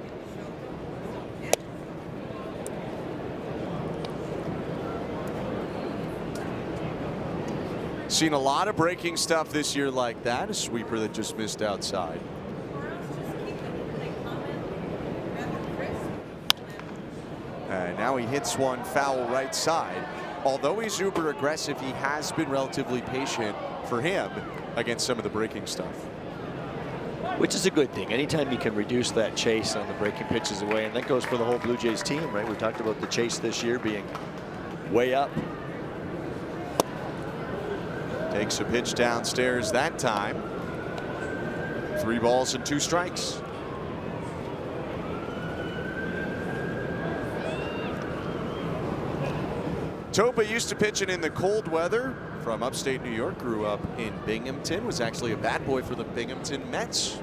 Seen a lot of breaking stuff this year like that. A sweeper that just missed outside. And now he hits one foul right side. Although he's uber aggressive, he has been relatively patient for him against some of the breaking stuff. Which is a good thing. Anytime you can reduce that chase on the breaking pitches away, and that goes for the whole Blue Jays team, right? We talked about the chase this year being way up. Takes a pitch downstairs that time. 3 balls and 2 strikes. Topa used to pitching in the cold weather. From upstate New York, grew up in Binghamton, was actually a bat boy for the Binghamton Mets.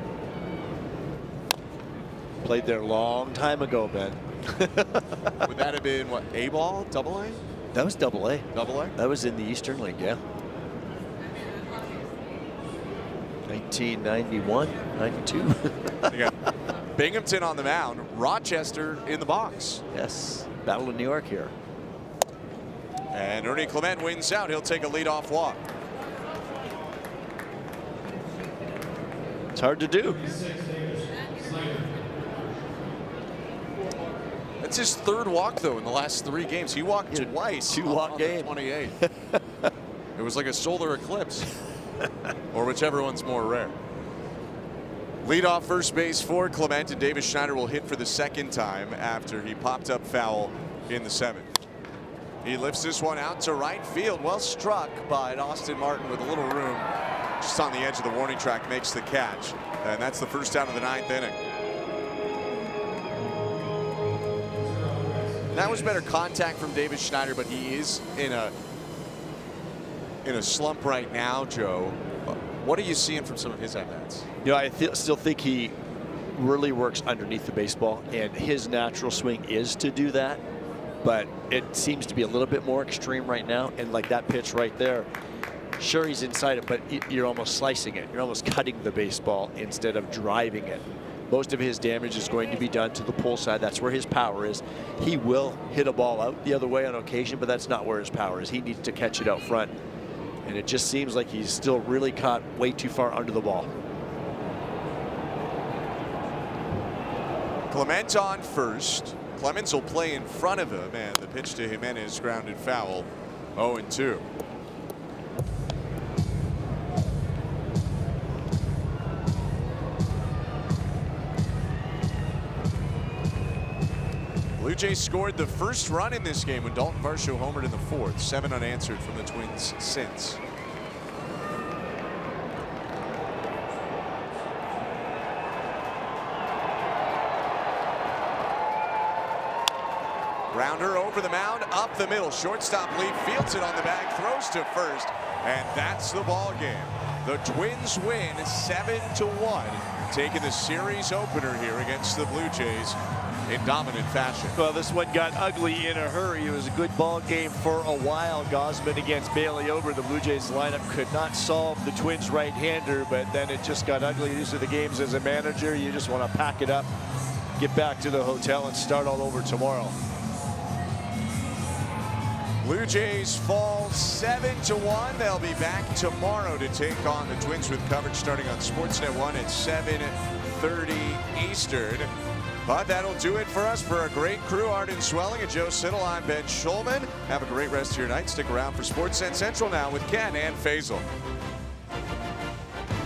Played there a long time ago, Ben. Would that have been, what, A ball, double A? That was double A. Double A? That was in the Eastern League, yeah. 1991, 92. You got Binghamton on the mound, Rochester in the box. Yes, Battle of New York here. And Ernie Clement wins out. He'll take a leadoff walk. It's hard to do. That's his 3rd walk, though, in the last 3 games. He walked twice. 2-walk game. 28. It was like a solar eclipse, or whichever one's more rare. Leadoff first base for Clement, and Davis Schneider will hit for the 2nd time after he popped up foul in the 7th. He lifts this one out to right field. Well struck by Austin Martin with a little room. Just on the edge of the warning track, makes the catch. And that's the first down of the 9th inning. That was better contact from Davis Schneider, but he is in a slump right now, Joe. What are you seeing from some of his at-bats? You know, I still think he really works underneath the baseball, and his natural swing is to do that. But it seems to be a little bit more extreme right now. And like that pitch right there, sure, he's inside it, but you're almost slicing it. You're almost cutting the baseball instead of driving it. Most of his damage is going to be done to the pull side. That's where his power is. He will hit a ball out the other way on occasion, but that's not where his power is. He needs to catch it out front. And it just seems like he's still really caught way too far under the ball. Clement on first. Clemens will play in front of him, and the pitch to Jimenez grounded foul. 0-2. Blue Jays scored the first run in this game when Dalton Varsho homered in the 4th. 7 unanswered from the Twins since. Grounder over the mound, up the middle. Shortstop Lee fields it on the bag, throws to first, and that's the ball game. The Twins win 7-1, taking the series opener here against the Blue Jays in dominant fashion. Well, this one got ugly in a hurry. It was a good ball game for a while. Gosman against Bailey over. The Blue Jays lineup could not solve the Twins right-hander, but then it just got ugly. These are the games as a manager. You just want to pack it up, get back to the hotel, and start all over tomorrow. Blue Jays fall 7-1. They'll be back tomorrow to take on the Twins with coverage starting on SportsNet 1 at 7:30 Eastern. But that'll do it for us. For a great crew, Arden Swelling and Joe Siddle, I'm Ben Schulman. Have a great rest of your night. Stick around for SportsNet Central now with Ken and Faisal.